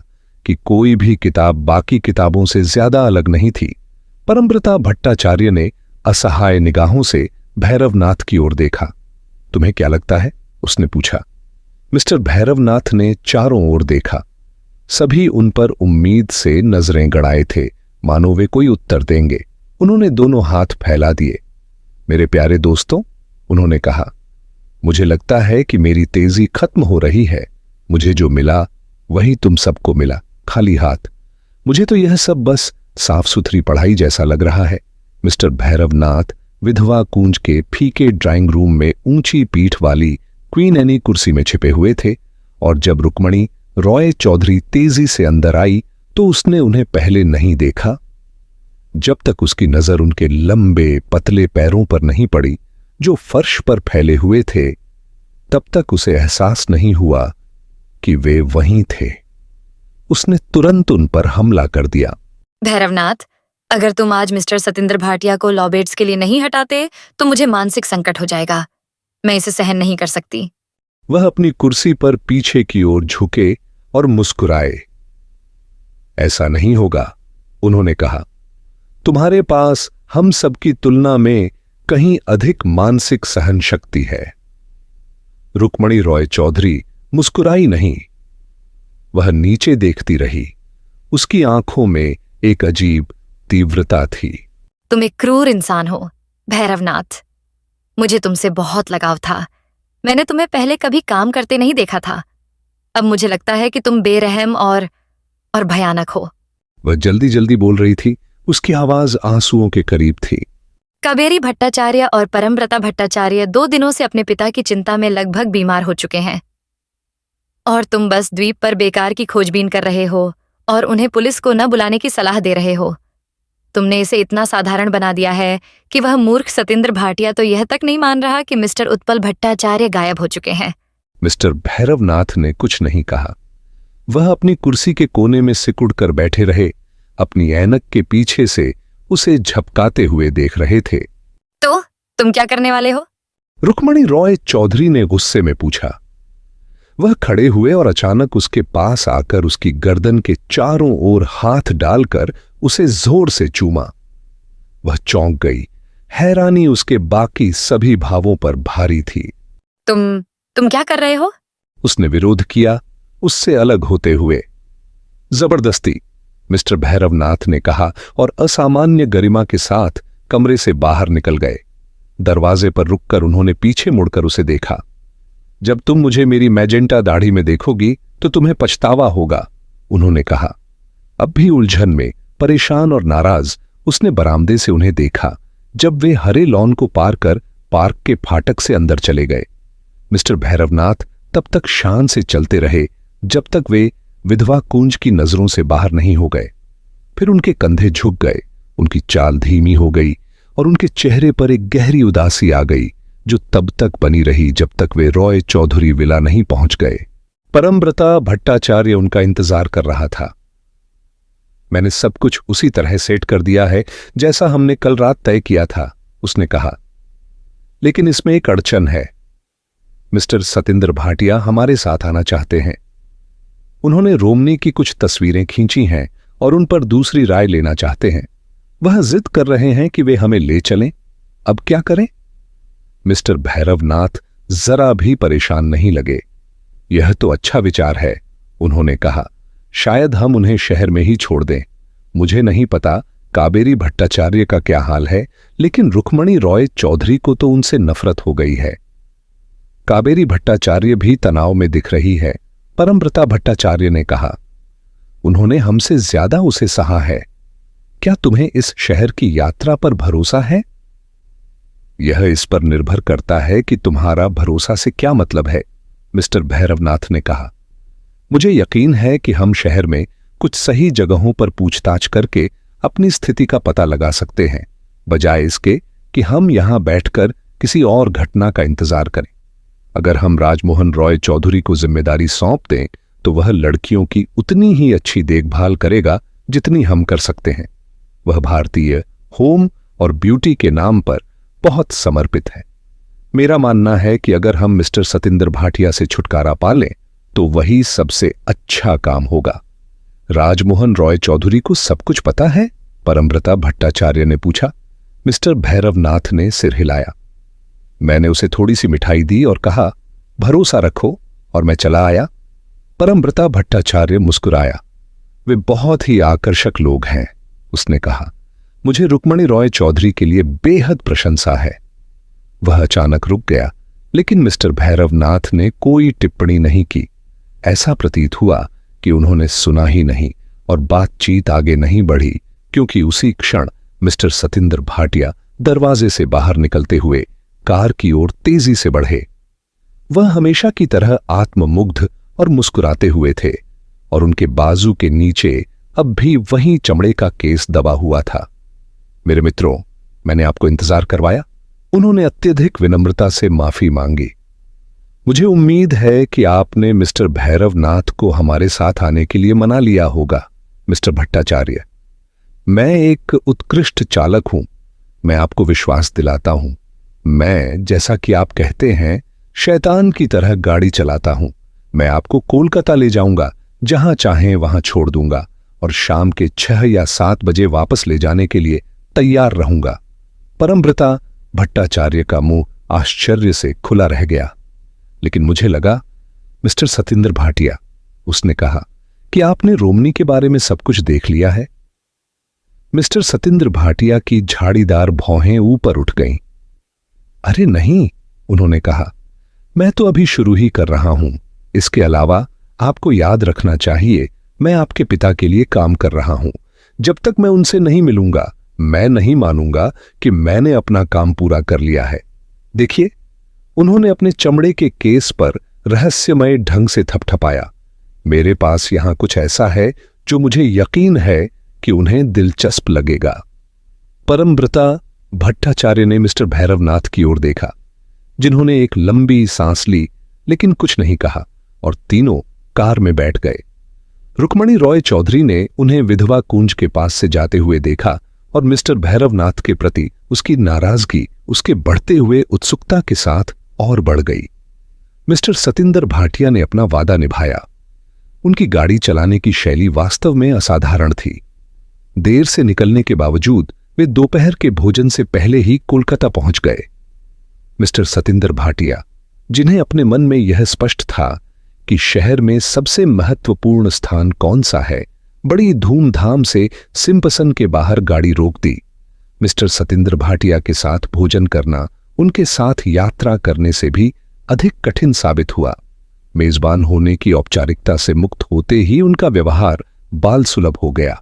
कि कोई भी किताब बाकी किताबों से ज्यादा अलग नहीं थी। परमब्रता भट्टाचार्य ने असहाय निगाहों से भैरवनाथ की ओर देखा। तुम्हें क्या लगता है? उसने पूछा। मिस्टर भैरवनाथ ने चारों ओर देखा। सभी उन पर उम्मीद से नजरें गड़ाए थे, मानो वे कोई उत्तर देंगे। उन्होंने दोनों हाथ फैला दिए। मेरे प्यारे दोस्तों, उन्होंने कहा, मुझे लगता है कि मेरी तेजी खत्म हो रही है। मुझे जो मिला वही तुम सबको मिला, खाली हाथ। मुझे तो यह सब बस साफ सुथरी पढ़ाई जैसा लग रहा है। मिस्टर भैरवनाथ विधवा कूंज के फीके ड्राइंग रूम में ऊंची पीठ वाली क्वीन एनी कुर्सी में छिपे हुए थे, और जब रुक्मणी रॉय चौधरी तेजी से अंदर आई तो उसने उन्हें पहले नहीं देखा। जब तक उसकी नजर उनके लंबे पतले पैरों पर नहीं पड़ी जो फर्श पर फैले हुए थे, तब तक उसे एहसास नहीं हुआ कि वे वहीं थे। उसने तुरंत उन पर हमला कर दिया। भैरवनाथ, अगर तुम आज मिस्टर सतिंद्र भाटिया को लॉबेट्स के लिए नहीं हटाते तो मुझे मानसिक संकट हो जाएगा। मैं इसे सहन नहीं कर सकती। वह अपनी कुर्सी पर पीछे की ओर झुके और मुस्कुराए। ऐसा नहीं होगा, उन्होंने कहा। तुम्हारे पास हम सबकी तुलना में कहीं अधिक मानसिक सहन शक्ति है। रुक्मणी रॉय चौधरी मुस्कुराई नहीं, वह नीचे देखती रही। उसकी आंखों में एक अजीब तीव्रता थी। तुम एक क्रूर इंसान हो भैरवनाथ। मुझे तुमसे बहुत लगाव था। मैंने तुम्हें पहले कभी काम करते नहीं देखा था। अब मुझे लगता है कि तुम बेरहम और भयानक हो। वह जल्दी जल्दी बोल रही थी, उसकी आवाज आंसुओं के करीब थी। कावेरी भट्टाचार्य और परमव्रता भट्टाचार्य 2 दिनों से अपने पिता की चिंता में लगभग बीमार हो चुके हैं, और तुम बस द्वीप पर बेकार की खोजबीन कर रहे हो और उन्हें पुलिस को न बुलाने की सलाह दे रहे हो। तुमने इसे इतना साधारण बना दिया है कि वह मूर्ख सतिंद्र भाटिया तो यह तक नहीं मान रहा कि मिस्टर उत्पल भट्टाचार्य गायब हो चुके हैं। मिस्टर भैरवनाथ ने कुछ नहीं कहा। वह अपनी कुर्सी के कोने में सिकुड़ कर बैठे रहे, अपनी ऐनक के पीछे से उसे झपकाते हुए देख रहे थे। तो तुम क्या करने वाले हो? रुक्मणी रॉय चौधरी ने गुस्से में पूछा। वह खड़े हुए और अचानक उसके पास आकर उसकी गर्दन के चारों ओर हाथ डालकर उसे जोर से चूमा। वह चौंक गई। हैरानी उसके बाकी सभी भावों पर भारी थी। तुम क्या कर रहे हो? उसने विरोध किया, उससे अलग होते हुए। जबरदस्ती, मिस्टर भैरवनाथ ने कहा और असामान्य गरिमा के साथ कमरे से बाहर निकल गए। दरवाजे पर रुककर उन्होंने पीछे मुड़कर उसे देखा। जब तुम मुझे मेरी मैजेंटा दाढ़ी में देखोगी तो तुम्हें पछतावा होगा, उन्होंने कहा। अब भी उलझन में, परेशान और नाराज, उसने बरामदे से उन्हें देखा जब वे हरे लॉन को पार कर पार्क के फाटक से अंदर चले गए। मिस्टर भैरवनाथ तब तक शान से चलते रहे जब तक वे विधवा कुंज की नजरों से बाहर नहीं हो गए। फिर उनके कंधे झुक गए, उनकी चाल धीमी हो गई और उनके चेहरे पर एक गहरी उदासी आ गई जो तब तक बनी रही जब तक वे रॉय चौधरी विला नहीं पहुंच गए। परमव्रता भट्टाचार्य उनका इंतजार कर रहा था। मैंने सब कुछ उसी तरह सेट कर दिया है जैसा हमने कल रात तय किया था, उसने कहा। लेकिन इसमें एक अड़चन है। मिस्टर सतिंद्र भाटिया हमारे साथ आना चाहते हैं। उन्होंने रोमनी की कुछ तस्वीरें खींची हैं और उन पर दूसरी राय लेना चाहते हैं। वह जिद कर रहे हैं कि वे हमें ले चलें। अब क्या करें? मिस्टर भैरवनाथ जरा भी परेशान नहीं लगे। यह तो अच्छा विचार है, उन्होंने कहा। शायद हम उन्हें शहर में ही छोड़ दें। मुझे नहीं पता कावेरी भट्टाचार्य का क्या हाल है, लेकिन रुक्मणी रॉय चौधरी को तो उनसे नफरत हो गई है। कावेरी भट्टाचार्य भी तनाव में दिख रही है, परमव्रता भट्टाचार्य ने कहा। उन्होंने हमसे ज्यादा उसे सहा है। क्या तुम्हें इस शहर की यात्रा पर भरोसा है? यह इस पर निर्भर करता है कि तुम्हारा भरोसा से क्या मतलब है, मिस्टर भैरवनाथ ने कहा। मुझे यकीन है कि हम शहर में कुछ सही जगहों पर पूछताछ करके अपनी स्थिति का पता लगा सकते हैं, बजाय इसके कि हम यहां बैठकर किसी और घटना का इंतजार करें। अगर हम राजमोहन रॉय चौधरी को जिम्मेदारी सौंप दें तो वह लड़कियों की उतनी ही अच्छी देखभाल करेगा जितनी हम कर सकते हैं। वह भारतीय होम और ब्यूटी के नाम पर बहुत समर्पित है। मेरा मानना है कि अगर हम मिस्टर सतिंदर भाटिया से छुटकारा पा लें तो वही सबसे अच्छा काम होगा। राजमोहन रॉय चौधरी को सब कुछ पता है? परमव्रता भट्टाचार्य ने पूछा। मिस्टर भैरवनाथ ने सिर हिलाया। मैंने उसे थोड़ी सी मिठाई दी और कहा, भरोसा रखो, और मैं चला आया। परमव्रता भट्टाचार्य मुस्कुराया। वे बहुत ही आकर्षक लोग हैं, उसने कहा। मुझे रुक्मणी रॉय चौधरी के लिए बेहद प्रशंसा है। वह अचानक रुक गया, लेकिन मिस्टर भैरवनाथ ने कोई टिप्पणी नहीं की। ऐसा प्रतीत हुआ कि उन्होंने सुना ही नहीं और बातचीत आगे नहीं बढ़ी, क्योंकि उसी क्षण मिस्टर सतिंदर भाटिया दरवाजे से बाहर निकलते हुए कार की ओर तेजी से बढ़े। वह हमेशा की तरह आत्ममुग्ध और मुस्कुराते हुए थे और उनके बाजू के नीचे अब भी वही चमड़े का केस दबा हुआ था। मेरे मित्रों, मैंने आपको इंतजार करवाया। उन्होंने अत्यधिक विनम्रता से माफी मांगी। मुझे उम्मीद है कि आपने मिस्टर भैरवनाथ को हमारे साथ आने के लिए मना लिया होगा, मिस्टर भट्टाचार्य। मैं एक उत्कृष्ट चालक हूं। मैं आपको विश्वास दिलाता हूं। मैं, जैसा कि आप कहते हैं, शैतान की तरह गाड़ी चलाता हूं। मैं आपको कोलकाता ले जाऊंगा, जहां चाहें वहां छोड़ दूंगा और शाम के 6 या 7 बजे वापस ले जाने के लिए तैयार रहूंगा। परमव्रता भट्टाचार्य का मुंह आश्चर्य से खुला रह गया। लेकिन मुझे लगा, मिस्टर सतिंदर भाटिया, उसने कहा, कि आपने रोमनी के बारे में सब कुछ देख लिया है। मिस्टर सतिंदर भाटिया की झाड़ीदार भौहें ऊपर उठ गईं। अरे नहीं, उन्होंने कहा, मैं तो अभी शुरू ही कर रहा हूं। इसके अलावा आपको याद रखना चाहिए, मैं आपके पिता के लिए काम कर रहा हूं। जब तक मैं उनसे नहीं मिलूंगा, मैं नहीं मानूंगा कि मैंने अपना काम पूरा कर लिया है। देखिए, उन्होंने अपने चमड़े के केस पर रहस्यमय ढंग से थपथपाया। मेरे पास यहां कुछ ऐसा है जो मुझे यकीन है कि उन्हें दिलचस्प लगेगा। परमव्रता भट्टाचार्य ने मिस्टर भैरवनाथ की ओर देखा, जिन्होंने एक लंबी सांस ली लेकिन कुछ नहीं कहा, और तीनों कार में बैठ गए। रुक्मणी रॉय चौधरी ने उन्हें विधवा कुंज के पास से जाते हुए देखा और मिस्टर भैरवनाथ के प्रति उसकी नाराजगी उसके बढ़ते हुए उत्सुकता के साथ और बढ़ गई। मिस्टर सतिंदर भाटिया ने अपना वादा निभाया। उनकी गाड़ी चलाने की शैली वास्तव में असाधारण थी। देर से निकलने के बावजूद वे दोपहर के भोजन से पहले ही कोलकाता पहुंच गए। मिस्टर सतिंदर भाटिया, जिन्हें अपने मन में यह स्पष्ट था कि शहर में सबसे महत्वपूर्ण स्थान कौन सा है, बड़ी धूमधाम से सिम्पसन के बाहर गाड़ी रोक दी। मिस्टर सतिंदर भाटिया के साथ भोजन करना उनके साथ यात्रा करने से भी अधिक कठिन साबित हुआ। मेजबान होने की औपचारिकता से मुक्त होते ही उनका व्यवहार बाल सुलभ हो गया।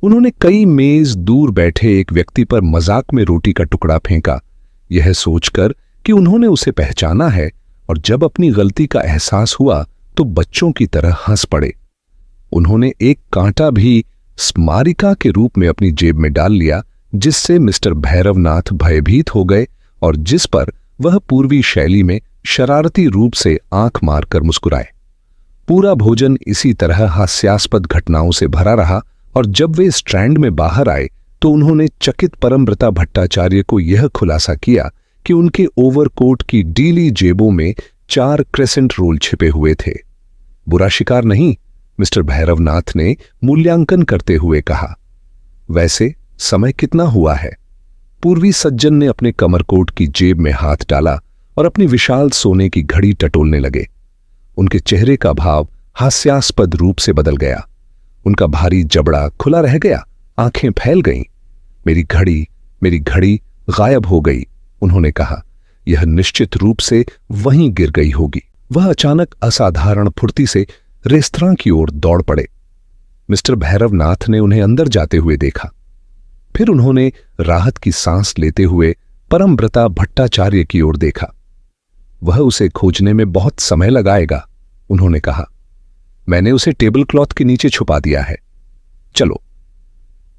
उन्होंने कई मेज दूर बैठे एक व्यक्ति पर मजाक में रोटी का टुकड़ा फेंका, यह सोचकर कि उन्होंने उसे पहचाना है, और जब अपनी गलती का एहसास हुआ तो बच्चों की तरह हंस पड़े। उन्होंने एक कांटा भी स्मारिका के रूप में अपनी जेब में डाल लिया, जिससे मिस्टर भैरवनाथ भयभीत हो गए और जिस पर वह पूर्वी शैली में शरारती रूप से आंख मारकर मुस्कुराए। पूरा भोजन इसी तरह हास्यास्पद घटनाओं से भरा रहा, और जब वे स्ट्रैंड में बाहर आए तो उन्होंने चकित परमव्रता भट्टाचार्य को यह खुलासा किया कि उनके ओवरकोट की डीली जेबों में 4 क्रेसेंट रोल छिपे हुए थे। बुरा शिकार नहीं, मिस्टर भैरवनाथ ने मूल्यांकन करते हुए कहा। वैसे समय कितना हुआ है? पूर्वी सज्जन ने अपने कमरकोट की जेब में हाथ डाला और अपनी विशाल सोने की घड़ी टटोलने लगे। उनके चेहरे का भाव हास्यास्पद रूप से बदल गया। उनका भारी जबड़ा खुला रह गया आंखें फैल गईं। मेरी घड़ी गायब हो गई। उन्होंने कहा, यह निश्चित रूप से वहीं गिर गई होगी। वह अचानक असाधारण फुर्ती से रेस्तरां की ओर दौड़ पड़े। मिस्टर भैरवनाथ ने उन्हें अंदर जाते हुए देखा। फिर उन्होंने राहत की सांस लेते हुए परमव्रता भट्टाचार्य की ओर देखा। वह उसे खोजने में बहुत समय लगाएगा, उन्होंने कहा। मैंने उसे टेबल क्लॉथ के नीचे छुपा दिया है, चलो।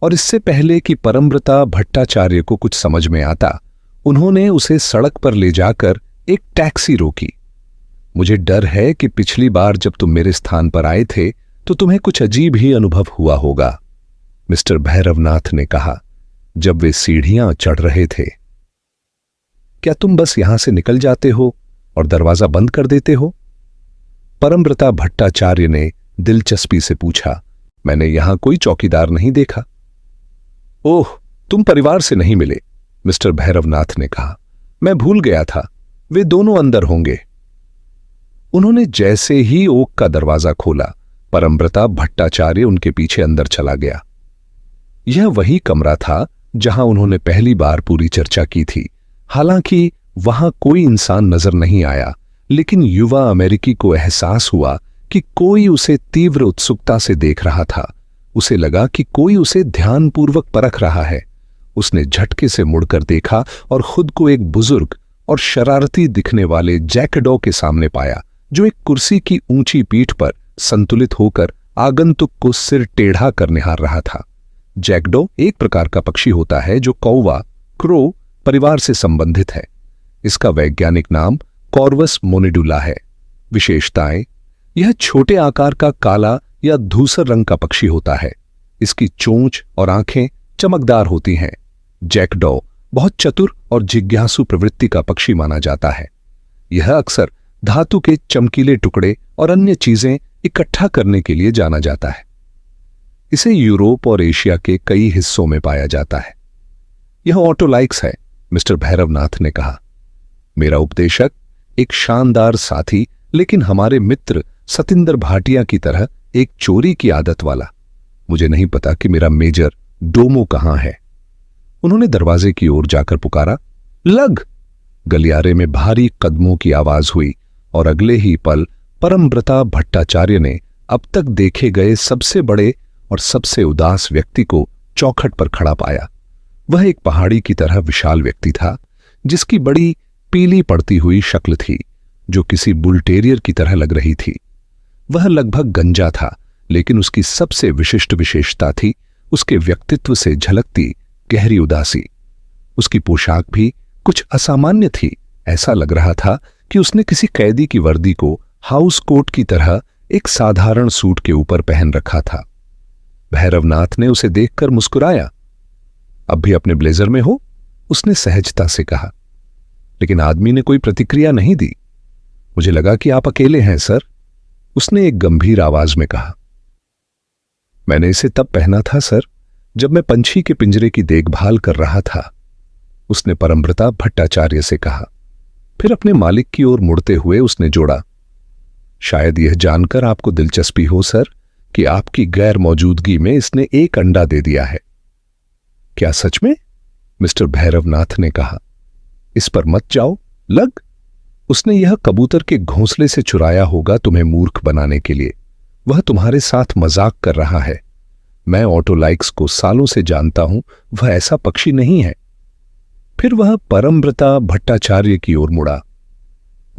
और इससे पहले कि परमव्रता भट्टाचार्य को कुछ समझ में आता, उन्होंने उसे सड़क पर ले जाकर एक टैक्सी रोकी। मुझे डर है कि पिछली बार जब तुम मेरे स्थान पर आए थे तो तुम्हें कुछ अजीब ही अनुभव हुआ होगा, मिस्टर भैरवनाथ ने कहा जब वे सीढ़ियां चढ़ रहे थे। क्या तुम बस यहां से निकल जाते हो और दरवाजा बंद कर देते हो? परमव्रता भट्टाचार्य ने दिलचस्पी से पूछा। मैंने यहां कोई चौकीदार नहीं देखा। ओह, तुम परिवार से नहीं मिले, मिस्टर भैरवनाथ ने कहा। मैं भूल गया था, वे दोनों अंदर होंगे। उन्होंने जैसे ही ओक का दरवाजा खोला, परमव्रता भट्टाचार्य उनके पीछे अंदर चला गया। यह वही कमरा था जहां उन्होंने पहली बार पूरी चर्चा की थी। हालांकि वहां कोई इंसान नजर नहीं आया, लेकिन युवा अमेरिकी को एहसास हुआ कि कोई उसे तीव्र उत्सुकता से देख रहा था। उसे लगा कि कोई उसे ध्यानपूर्वक परख रहा है। उसने झटके से मुड़कर देखा और खुद को एक बुजुर्ग और शरारती दिखने वाले जैकडो के सामने पाया, जो एक कुर्सी की ऊंची पीठ पर संतुलित होकर आगंतुक को सिर टेढ़ा कर निहार रहा था। जैकडो एक प्रकार का पक्षी होता है जो कौवा क्रो परिवार से संबंधित है। इसका वैज्ञानिक नाम कॉर्वस मोनिडुला है। विशेषताएं: यह छोटे आकार का काला या धूसर रंग का पक्षी होता है। इसकी चोंच और आंखें चमकदार होती हैं। जैकडो बहुत चतुर और जिज्ञासु प्रवृत्ति का पक्षी माना जाता है। यह अक्सर धातु के चमकीले टुकड़े और अन्य चीजें इकट्ठा करने के लिए जाना जाता है। इसे यूरोप और एशिया के कई हिस्सों में पाया जाता है। यह ऑटोलाइक्स है, मिस्टर भैरवनाथ ने कहा। मेरा उपदेशक एक शानदार साथी, लेकिन हमारे मित्र सतिंदर भाटिया की तरह एक चोरी की आदत वाला। मुझे नहीं पता कि मेरा मेजर डोमो कहां है। उन्होंने दरवाजे की ओर जाकर पुकारा, लग। गलियारे में भारी कदमों की आवाज हुई और अगले ही पल परमव्रता भट्टाचार्य ने अब तक देखे गए सबसे बड़े और सबसे उदास व्यक्ति को चौखट पर खड़ा पाया। वह एक पहाड़ी की तरह विशाल व्यक्ति था, जिसकी बड़ी पीली पड़ती हुई शक्ल थी, जो किसी बुल टेरियर की तरह लग रही थी। वह लगभग गंजा था, लेकिन उसकी सबसे विशिष्ट विशेषता थी उसके व्यक्तित्व से झलकती गहरी उदासी। उसकी पोशाक भी कुछ असामान्य थी। ऐसा लग रहा था कि उसने किसी कैदी की वर्दी को हाउस कोट की तरह एक साधारण सूट के ऊपर पहन रखा था। भैरवनाथ ने उसे देखकर मुस्कुराया। अब भी अपने ब्लेजर में हो? उसने सहजता से कहा। लेकिन आदमी ने कोई प्रतिक्रिया नहीं दी। मुझे लगा कि आप अकेले हैं, सर, उसने एक गंभीर आवाज में कहा। मैंने इसे तब पहना था, सर, जब मैं पंछी के पिंजरे की देखभाल कर रहा था, उसने परमव्रता भट्टाचार्य से कहा। फिर अपने मालिक की ओर मुड़ते हुए उसने जोड़ा, शायद यह जानकर आपको दिलचस्पी हो, सर, कि आपकी गैर मौजूदगी में इसने एक अंडा दे दिया है। क्या सच में? मिस्टर भैरवनाथ ने कहा। इस पर मत जाओ, लग। उसने यह कबूतर के घोंसले से चुराया होगा तुम्हें मूर्ख बनाने के लिए। वह तुम्हारे साथ मजाक कर रहा है। मैं ऑटोलाइक्स को सालों से जानता हूं, वह ऐसा पक्षी नहीं है। फिर वह परमव्रता भट्टाचार्य की ओर मुड़ा।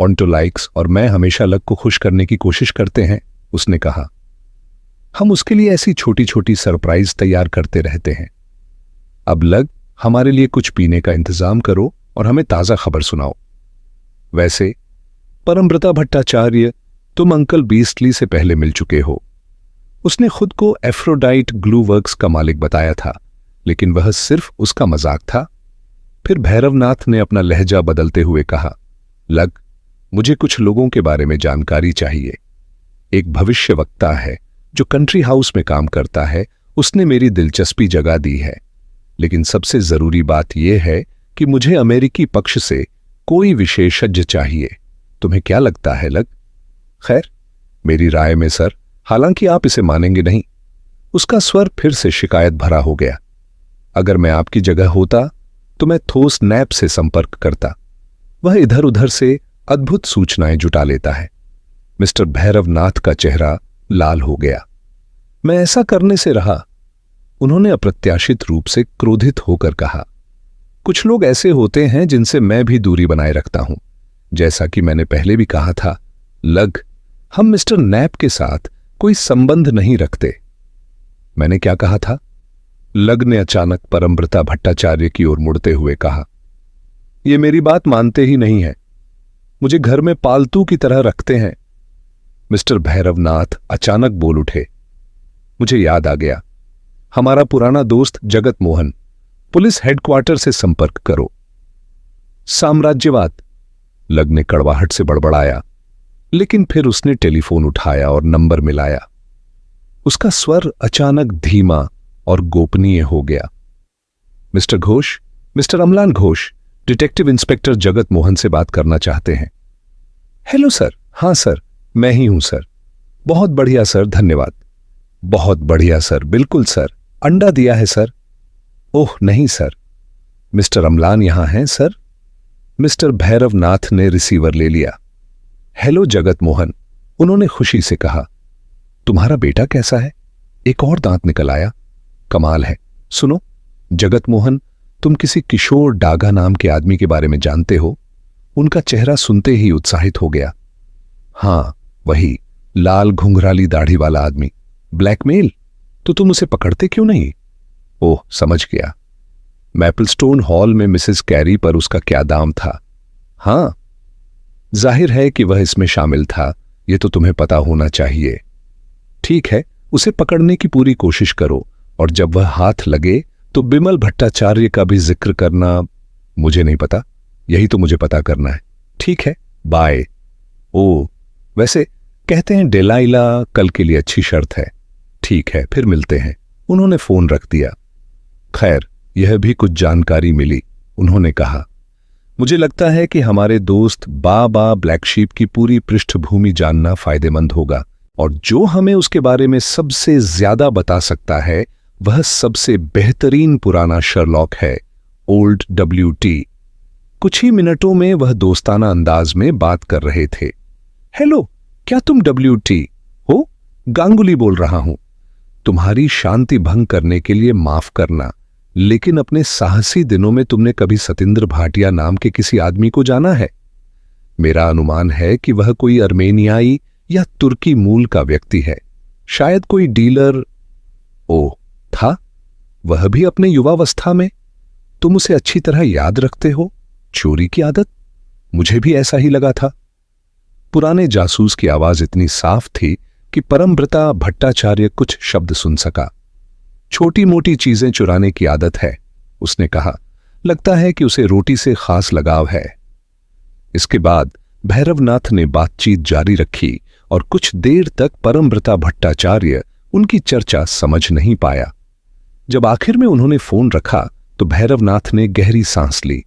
ऑटोलाइक्स और मैं हमेशा लग को खुश करने की कोशिश करते हैं, उसने कहा। हम उसके लिए ऐसी छोटी छोटी सरप्राइज तैयार करते रहते हैं। अब लग, हमारे लिए कुछ पीने का इंतजाम करो और हमें ताजा खबर सुनाओ। वैसे परमव्रता भट्टाचार्य, तुम अंकल बीस्टली से पहले मिल चुके हो। उसने खुद को एफ्रोडाइट ग्लू वर्क्स का मालिक बताया था, लेकिन वह सिर्फ उसका मजाक था। फिर भैरवनाथ ने अपना लहजा बदलते हुए कहा, लग, मुझे कुछ लोगों के बारे में जानकारी चाहिए। एक भविष्यवक्ता है जो कंट्री हाउस में काम करता है, उसने मेरी दिलचस्पी जगा दी है। लेकिन सबसे जरूरी बात यह है कि मुझे अमेरिकी पक्ष से कोई विशेषज्ञ चाहिए। तुम्हें क्या लगता है, लग? खैर, मेरी राय में, सर, हालांकि आप इसे मानेंगे नहीं, उसका स्वर फिर से शिकायत भरा हो गया। अगर मैं आपकी जगह होता तो मैं ठोस नैप से संपर्क करता। वह इधर उधर से अद्भुत सूचनाएं जुटा लेता है। मिस्टर भैरवनाथ का चेहरा लाल हो गया। मैं ऐसा करने से रहा, उन्होंने अप्रत्याशित रूप से क्रोधित होकर कहा। कुछ लोग ऐसे होते हैं जिनसे मैं भी दूरी बनाए रखता हूं। जैसा कि मैंने पहले भी कहा था, लग, हम मिस्टर नैप के साथ कोई संबंध नहीं रखते। मैंने क्या कहा था? लग ने अचानक परमव्रता भट्टाचार्य की ओर मुड़ते हुए कहा, ये मेरी बात मानते ही नहीं है। मुझे घर में पालतू की तरह रखते हैं। मिस्टर भैरवनाथ अचानक बोल उठे, मुझे याद आ गया, हमारा पुराना दोस्त जगत मोहन, पुलिस हेडक्वार्टर से संपर्क करो। साम्राज्यवाद, लग ने कड़वाहट से बड़बड़ाया, लेकिन फिर उसने टेलीफोन उठाया और नंबर मिलाया। उसका स्वर अचानक धीमा और गोपनीय हो गया। Mister Ghosh, mister Amlan Ghosh, detective inspector जगत मोहन से बात करना चाहते हैं। Hello sir. हाँ सर, मैं ही हूं सर। बहुत बढ़िया सर, धन्यवाद। बहुत बढ़िया सर, बिल्कुल सर। अंडा दिया है सर? ओह नहीं सर। मिस्टर अमलान यहां हैं सर? मिस्टर भैरवनाथ ने रिसीवर ले लिया। हेलो जगत मोहन, उन्होंने खुशी से कहा। तुम्हारा बेटा कैसा है? एक और दांत निकल आया। कमाल है। सुनो जगत मोहन, तुम किसी किशोर डागा नाम के आदमी के बारे में जानते हो? उनका चेहरा सुनते ही उत्साहित हो गया। हां, वही लाल घुंघराली दाढ़ी वाला आदमी। ब्लैकमेल? तो तुम उसे पकड़ते क्यों नहीं? ओह, समझ गया। मैपलस्टोन हॉल में मिसेस कैरी पर उसका क्या दाम था? हां, जाहिर है कि वह इसमें शामिल था, यह तो तुम्हें पता होना चाहिए। ठीक है, उसे पकड़ने की पूरी कोशिश करो, और जब वह हाथ लगे तो बिमल भट्टाचार्य का भी जिक्र करना। मुझे नहीं पता, यही तो मुझे पता करना है। ठीक है, बाय। ओ, वैसे कहते हैं डेलाइला कल के लिए अच्छी शर्त है। ठीक है, फिर मिलते हैं। उन्होंने फोन रख दिया। खैर, यह भी कुछ जानकारी मिली। उन्होंने कहा, मुझे लगता है कि हमारे दोस्त बाबा ब्लैक शीप की पूरी पृष्ठभूमि जानना फायदेमंद होगा, और जो हमें उसके बारे में सबसे ज्यादा बता सकता है वह सबसे बेहतरीन पुराना शर्लॉक है, ओल्ड WT। कुछ ही मिनटों में वह दोस्ताना अंदाज में बात कर रहे थे। हेलो, क्या तुम WT हो? गांगुली बोल रहा हूं। तुम्हारी शांति भंग करने के लिए माफ करना, लेकिन अपने साहसी दिनों में तुमने कभी सतेंद्र भाटिया नाम के किसी आदमी को जाना है? मेरा अनुमान है कि वह कोई अर्मेनियाई या तुर्की मूल का व्यक्ति है, शायद कोई डीलर। ओह, था? वह भी अपने युवावस्था में? तुम उसे अच्छी तरह याद रखते हो? चोरी की आदत? मुझे भी ऐसा ही लगा था। पुराने जासूस की आवाज इतनी साफ थी कि परमव्रता भट्टाचार्य कुछ शब्द सुन सका। छोटी मोटी चीजें चुराने की आदत है, उसने कहा। लगता है कि उसे रोटी से खास लगाव है। इसके बाद भैरवनाथ ने बातचीत जारी रखी और कुछ देर तक परमव्रता भट्टाचार्य उनकी चर्चा समझ नहीं पाया। जब आखिर में उन्होंने फोन रखा तो भैरवनाथ ने गहरी सांस ली।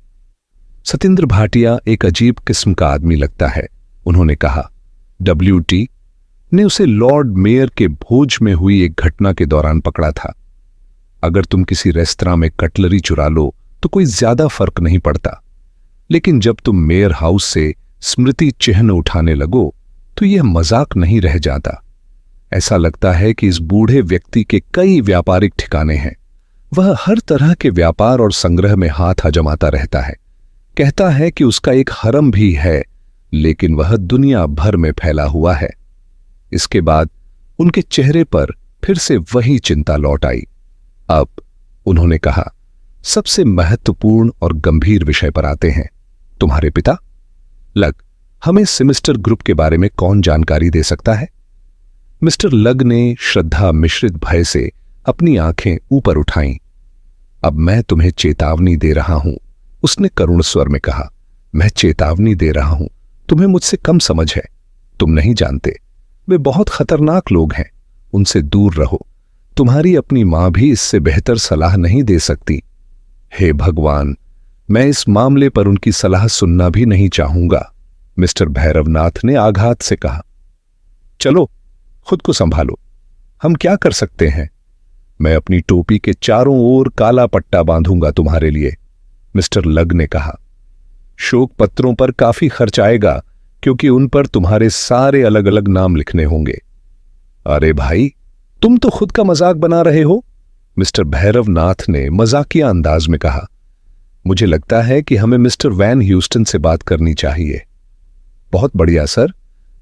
सतेंद्र भाटिया एक अजीब किस्म का आदमी लगता है, उन्होंने कहा। WT ने उसे लॉर्ड मेयर के भोज में हुई एक घटना के दौरान पकड़ा था। अगर तुम किसी रेस्तरां में कटलरी चुरा लो तो कोई ज्यादा फर्क नहीं पड़ता, लेकिन जब तुम मेयर हाउस से स्मृति चिन्ह उठाने लगो तो यह मजाक नहीं रह जाता। ऐसा लगता है कि इस बूढ़े व्यक्ति के कई व्यापारिक ठिकाने हैं। वह हर तरह के व्यापार और संग्रह में हाथ आजमाता रहता है। कहता है कि उसका एक हरम भी है, लेकिन वह दुनिया भर में फैला हुआ है। इसके बाद उनके चेहरे पर फिर से वही चिंता लौट आई। अब उन्होंने कहा, सबसे महत्वपूर्ण और गंभीर विषय पर आते हैं। तुम्हारे पिता? लग, हमें सेमेस्टर ग्रुप के बारे में कौन जानकारी दे सकता है? मिस्टर लग ने श्रद्धा मिश्रित भय से अपनी आंखें ऊपर उठाईं। अब मैं तुम्हें चेतावनी दे रहा हूं, उसने करुण स्वर में कहा। मैं चेतावनी दे रहा हूं, तुम्हें मुझसे कम समझ है। तुम नहीं जानते, वे बहुत खतरनाक लोग हैं, उनसे दूर रहो। तुम्हारी अपनी मां भी इससे बेहतर सलाह नहीं दे सकती। हे भगवान, मैं इस मामले पर उनकी सलाह सुनना भी नहीं चाहूंगा, मिस्टर भैरवनाथ ने आघात से कहा। चलो, खुद को संभालो। हम क्या कर सकते हैं? मैं अपनी टोपी के चारों ओर काला पट्टा बांधूंगा तुम्हारे लिए, मिस्टर लग ने कहा। शोक पत्रों पर काफी खर्च आएगा क्योंकि उन पर तुम्हारे सारे अलग अलग नाम लिखने होंगे। अरे भाई, तुम तो खुद का मजाक बना रहे हो, मिस्टर भैरवनाथ ने मजाकिया अंदाज में कहा। मुझे लगता है कि हमें मिस्टर वैन ह्यूस्टन से बात करनी चाहिए। बहुत बढ़िया सर।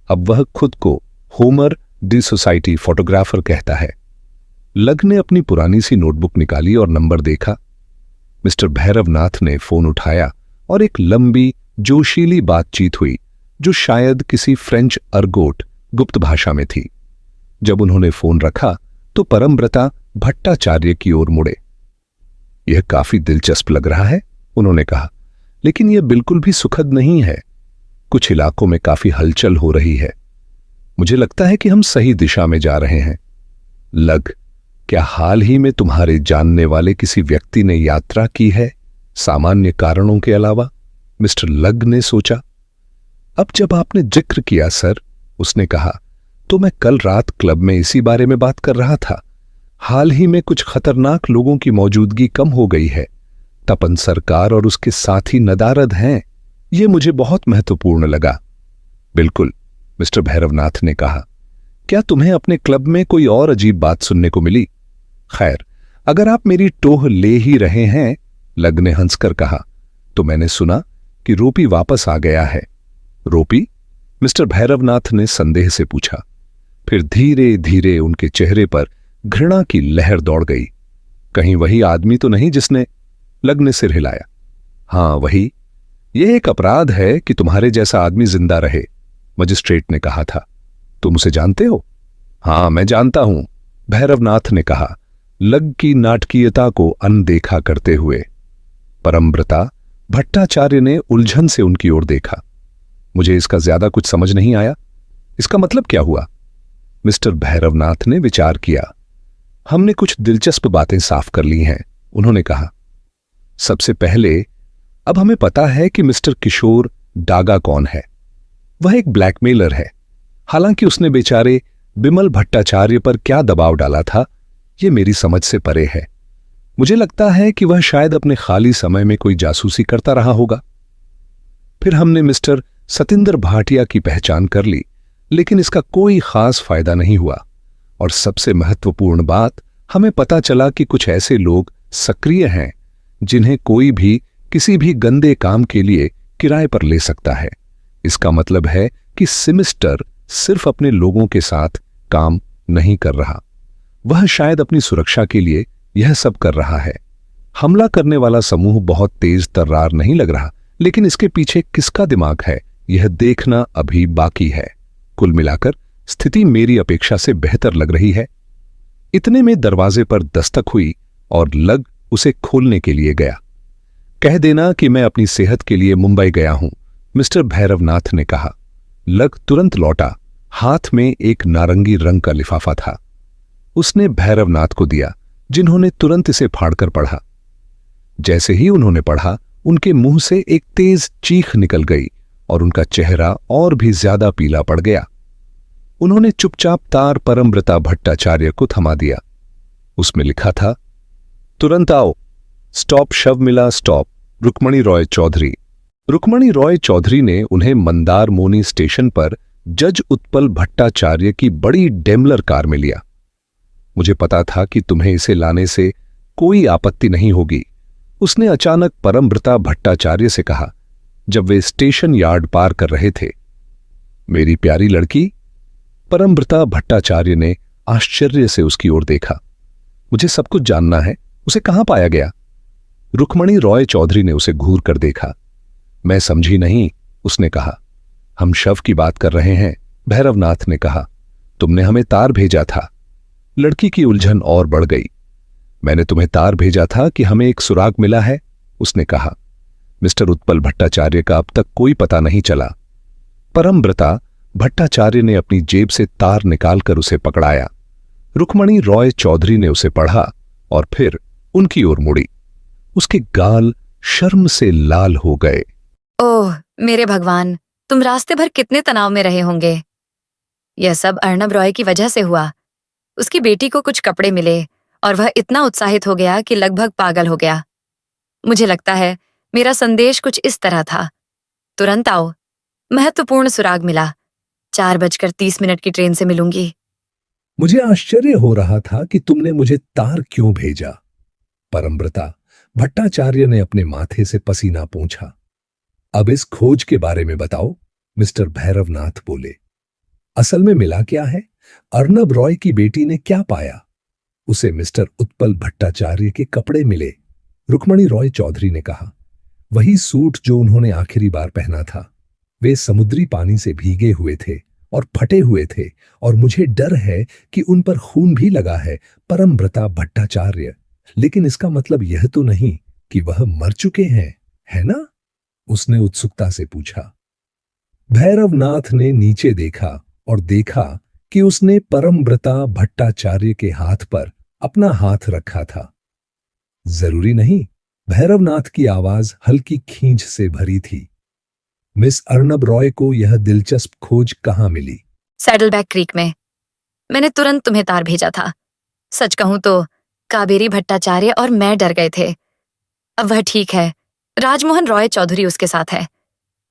अब वह खुद को होमर डी सोसाइटी फोटोग्राफर कहता है। लग ने अपनी पुरानी सी नोटबुक निकाली और नंबर देखा। मिस्टर भैरवनाथ ने फोन उठाया और एक लंबी जोशीली बातचीत हुई जो शायद किसी फ्रेंच अर्गोट गुप्त भाषा में थी। जब उन्होंने फोन रखा तो परमव्रता भट्टाचार्य की ओर मुड़े। यह काफी दिलचस्प लग रहा है, उन्होंने कहा, लेकिन यह बिल्कुल भी सुखद नहीं है। कुछ इलाकों में काफी हलचल हो रही है। मुझे लगता है कि हम सही दिशा में जा रहे हैं। लग, क्या हाल ही में तुम्हारे जानने वाले किसी व्यक्ति ने यात्रा की है सामान्य कारणों के अलावा? मिस्टर लग ने सोचा। अब जब आपने जिक्र किया सर, उसने कहा, तो मैं कल रात क्लब में इसी बारे में बात कर रहा था। हाल ही में कुछ खतरनाक लोगों की मौजूदगी कम हो गई है। तपन सरकार और उसके साथी नदारद हैं। यह मुझे बहुत महत्वपूर्ण लगा। बिल्कुल, मिस्टर भैरवनाथ ने कहा। क्या तुम्हें अपने क्लब में कोई और अजीब बात सुनने को मिली? खैर, अगर आप मेरी टोह ले ही रहे हैं, लग ने हंसकर कहा, तो मैंने सुना कि रोपी वापस आ गया है। रोपी? मिस्टर भैरवनाथ ने संदेह से पूछा। फिर धीरे धीरे उनके चेहरे पर घृणा की लहर दौड़ गई। कहीं वही आदमी तो नहीं जिसने? लग ने सिर हिलाया। हां, वही। यह एक अपराध है कि तुम्हारे जैसा आदमी जिंदा रहे, मजिस्ट्रेट ने कहा था। तुम उसे जानते हो? हां, मैं जानता हूं, भैरवनाथ ने कहा, लग की नाटकीयता को अनदेखा करते हुए। परमव्रता भट्टाचार्य ने उलझन से उनकी ओर देखा। मुझे इसका ज्यादा कुछ समझ नहीं आया। इसका मतलब क्या हुआ? मिस्टर भैरवनाथ ने विचार किया। हमने कुछ दिलचस्प बातें साफ कर ली हैं, उन्होंने कहा। सबसे पहले, अब हमें पता है कि मिस्टर किशोर डागा कौन है। वह एक ब्लैकमेलर है। हालांकि उसने बेचारे बिमल भट्टाचार्य पर क्या दबाव डाला था, यह मेरी समझ से परे है। मुझे लगता है कि वह शायद अपने खाली समय में कोई जासूसी करता रहा होगा। फिर हमने मिस्टर सतिंदर भाटिया की पहचान कर ली, लेकिन इसका कोई खास फायदा नहीं हुआ। और सबसे महत्वपूर्ण बात, हमें पता चला कि कुछ ऐसे लोग सक्रिय हैं जिन्हें कोई भी किसी भी गंदे काम के लिए किराए पर ले सकता है। इसका मतलब है कि सिमिस्टर सिर्फ अपने लोगों के साथ काम नहीं कर रहा, वह शायद अपनी सुरक्षा के लिए यह सब कर रहा है। हमला करने वाला समूह बहुत तेज तर्रार नहीं लग रहा, लेकिन इसके पीछे किसका दिमाग है, यह देखना अभी बाकी है। कुल मिलाकर स्थिति मेरी अपेक्षा से बेहतर लग रही है। इतने में दरवाजे पर दस्तक हुई और लग उसे खोलने के लिए गया। कह देना कि मैं अपनी सेहत के लिए मुंबई गया हूं, मिस्टर भैरवनाथ ने कहा। लग तुरंत लौटा। हाथ में एक नारंगी रंग का लिफाफा था। उसने भैरवनाथ को दिया, जिन्होंने तुरंत इसे फाड़कर पढ़ा। जैसे ही उन्होंने पढ़ा, उनके मुंह से एक तेज चीख निकल गई और उनका चेहरा और भी ज्यादा पीला पड़ गया। उन्होंने चुपचाप तार परमव्रता भट्टाचार्य को थमा दिया। उसमें लिखा था, तुरंत आओ, स्टॉप शव मिला स्टॉप, रुक्मणी रॉय चौधरी। रुक्मणी रॉय चौधरी ने उन्हें मंदार मोनी स्टेशन पर जज उत्पल भट्टाचार्य की बड़ी डेमलर कार में लिया। मुझे पता था कि तुम्हें इसे लाने से कोई आपत्ति नहीं होगी, उसने अचानक परमव्रता भट्टाचार्य से कहा जब वे स्टेशन यार्ड पार कर रहे थे। मेरी प्यारी लड़की, परमव्रता भट्टाचार्य ने आश्चर्य से उसकी ओर देखा। मुझे सब कुछ जानना है, उसे कहां पाया गया? रुक्मणी रॉय चौधरी ने उसे घूर कर देखा। मैं समझी नहीं, उसने कहा। हम शव की बात कर रहे हैं, भैरवनाथ ने कहा। तुमने हमें तार भेजा था। लड़की की उलझन और बढ़ गई। मैंने तुम्हें तार भेजा था कि हमें एक सुराग मिला है, उसने कहा। मिस्टर उत्पल भट्टाचार्य का अब तक कोई पता नहीं चला। परमव्रता भट्टाचार्य ने अपनी जेब से तार निकालकर उसे पकड़ाया। रुक्मणी रॉय चौधरी ने उसे पढ़ा और फिर उनकी ओर मुड़ी। उसके गाल शर्म से लाल हो गए। ओह मेरे भगवान, तुम रास्ते भर कितने तनाव में रहे होंगे। यह सब अर्णब रॉय की वजह से हुआ। उसकी बेटी को कुछ कपड़े मिले और वह इतना उत्साहित हो गया कि लगभग पागल हो गया। मुझे लगता है मेरा संदेश कुछ इस तरह था, तुरंत आओ, महत्वपूर्ण सुराग मिला, 4:30 की ट्रेन से मिलूंगी। मुझे आश्चर्य हो रहा था कि तुमने मुझे तार क्यों भेजा। परमव्रता भट्टाचार्य ने अपने माथे से पसीना पोंछा। अब इस खोज के बारे में बताओ, मिस्टर भैरवनाथ बोले। असल में मिला क्या है? अर्नब रॉय की बेटी ने क्या पाया? उसे मिस्टर उत्पल भट्टाचार्य के कपड़े मिले, रुक्मणी रॉय चौधरी ने कहा। वही सूट जो उन्होंने आखिरी बार पहना था। वे समुद्री पानी से भीगे हुए थे और फटे हुए थे, और मुझे डर है कि उन पर खून भी लगा है, परमव्रता भट्टाचार्य। लेकिन इसका मतलब यह तो नहीं कि वह मर चुके हैं, है ना? उसने उत्सुकता से पूछा। भैरवनाथ ने नीचे देखा और देखा कि उसने परमव्रता भट्टाचार्य के हाथ पर अपना हाथ रखा था। जरूरी नहीं, भैरवनाथ की आवाज हल्की खींच से भरी थी। मिस अर्नब रॉय को यह दिलचस्प खोज कहाँ मिली? सैडलबैक क्रीक में। मैंने तुरंत तुम्हें तार भेजा था। सच कहूं तो काबेरी भट्टाचार्य और मैं डर गए थे। अब वह ठीक है, राजमोहन रॉय चौधरी उसके साथ है।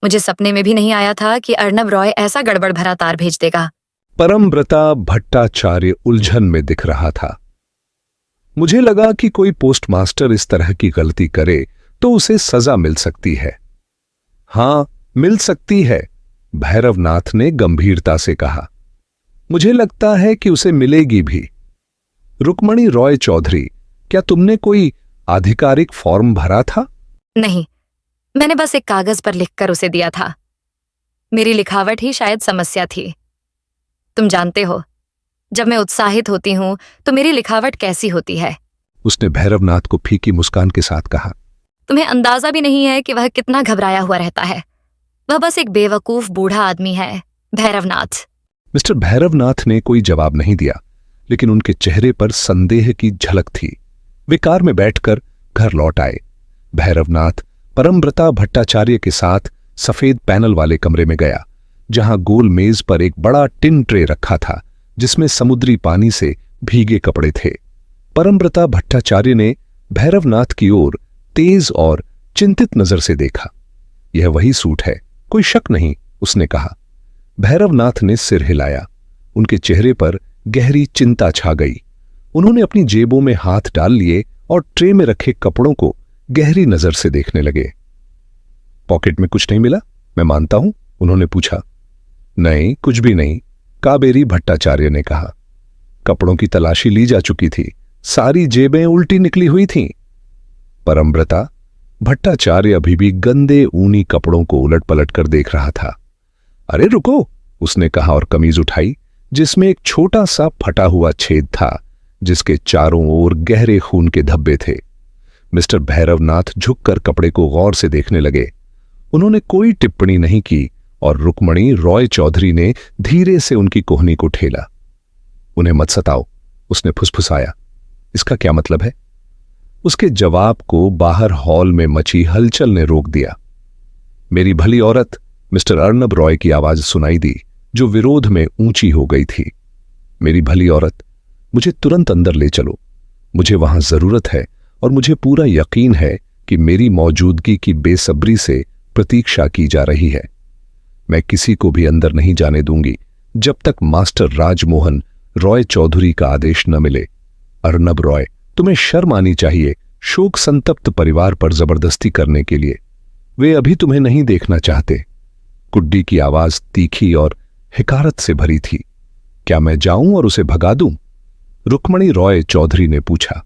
मुझे सपने में भी नहीं आया था कि अर्नब रॉय ऐसा गड़बड़ भरा तार भेज देगा। परमव्रता भट्टाचार्य उलझन में दिख रहा था। मुझे लगा कि कोई पोस्टमास्टर इस तरह की गलती करे तो उसे सजा मिल सकती है। हां, मिल सकती है, भैरवनाथ ने गंभीरता से कहा। मुझे लगता है कि उसे मिलेगी भी। रुक्मणी रॉय चौधरी, क्या तुमने कोई आधिकारिक फॉर्म भरा था? नहीं, मैंने बस एक कागज पर लिखकर उसे दिया था। मेरी लिखावट ही शायद समस्या थी। तुम जानते हो, जब मैं उत्साहित होती हूं तो मेरी लिखावट कैसी होती है। उसने भैरवनाथ को फीकी मुस्कान के साथ कहा। तुम्हें अंदाजा भी नहीं है कि वह कितना घबराया हुआ रहता है। वह बस एक बेवकूफ बूढ़ा आदमी है, भैरवनाथ। मिस्टर भैरवनाथ ने कोई जवाब नहीं दिया, लेकिन उनके चेहरे पर संदेह की झलक थी। वे कार में बैठकर घर लौट आए। भैरवनाथ परमव्रता भट्टाचार्य के साथ सफेद पैनल वाले कमरे में गया, जहां गोल मेज पर एक बड़ा टिन ट्रे रखा था जिसमें समुद्री पानी से भीगे कपड़े थे। परमव्रता भट्टाचार्य ने भैरवनाथ की ओर तेज और चिंतित नजर से देखा। यह वही सूट है, कोई शक नहीं, उसने कहा। भैरवनाथ ने सिर हिलाया। उनके चेहरे पर गहरी चिंता छा गई। उन्होंने अपनी जेबों में हाथ डाल लिए और ट्रे में रखे कपड़ों को गहरी नजर से देखने लगे। पॉकेट में कुछ नहीं मिला? मैं मानता हूं, उन्होंने पूछा। नहीं, कुछ भी नहीं, काबेरी भट्टाचार्य ने कहा। कपड़ों की तलाशी ली जा चुकी थी, सारी जेबें उल्टी निकली हुई थीं। परमव्रता भट्टाचार्य अभी भी गंदे ऊनी कपड़ों को उलट पलट कर देख रहा था। अरे रुको, उसने कहा और कमीज उठाई, जिसमें एक छोटा सा फटा हुआ छेद था, जिसके चारों ओर गहरे खून के धब्बे थे। मिस्टर भैरवनाथ झुककर कपड़े को गौर से देखने लगे। उन्होंने कोई टिप्पणी नहीं की और रुक्मणी रॉय चौधरी ने धीरे से उनकी कोहनी को ठेला। उन्हें मत सताओ, उसने फुसफुसाया। इसका क्या मतलब है? उसके जवाब को बाहर हॉल में मची हलचल ने रोक दिया। मेरी भली औरत, मिस्टर अर्नब रॉय की आवाज सुनाई दी, जो विरोध में ऊंची हो गई थी। मेरी भली औरत, मुझे तुरंत अंदर ले चलो। मुझे वहां जरूरत है और मुझे पूरा यकीन है कि मेरी मौजूदगी की बेसब्री से प्रतीक्षा की जा रही है। मैं किसी को भी अंदर नहीं जाने दूंगी जब तक मास्टर राजमोहन रॉय चौधरी का आदेश न मिले। अर्नब रॉय, तुम्हें शर्म आनी चाहिए शोक संतप्त परिवार पर जबरदस्ती करने के लिए। वे अभी तुम्हें नहीं देखना चाहते। कुड्डी की आवाज तीखी और हिकारत से भरी थी। क्या मैं जाऊं और उसे भगा दूं? रुक्मणी रॉय चौधरी ने पूछा।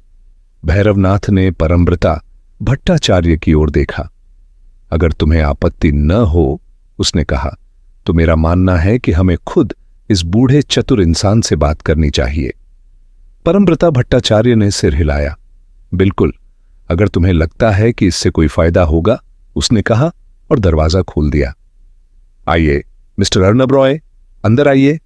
भैरवनाथ ने परमव्रता भट्टाचार्य की ओर देखा। अगर तुम्हें आपत्ति न हो, उसने कहा, तो मेरा मानना है कि हमें खुद इस बूढ़े चतुर इंसान से बात करनी चाहिए। परमव्रता भट्टाचार्य ने सिर हिलाया। बिल्कुल, अगर तुम्हें लगता है कि इससे कोई फायदा होगा, उसने कहा और दरवाजा खोल दिया। आइए मिस्टर अर्नब रॉय, अंदर आइए।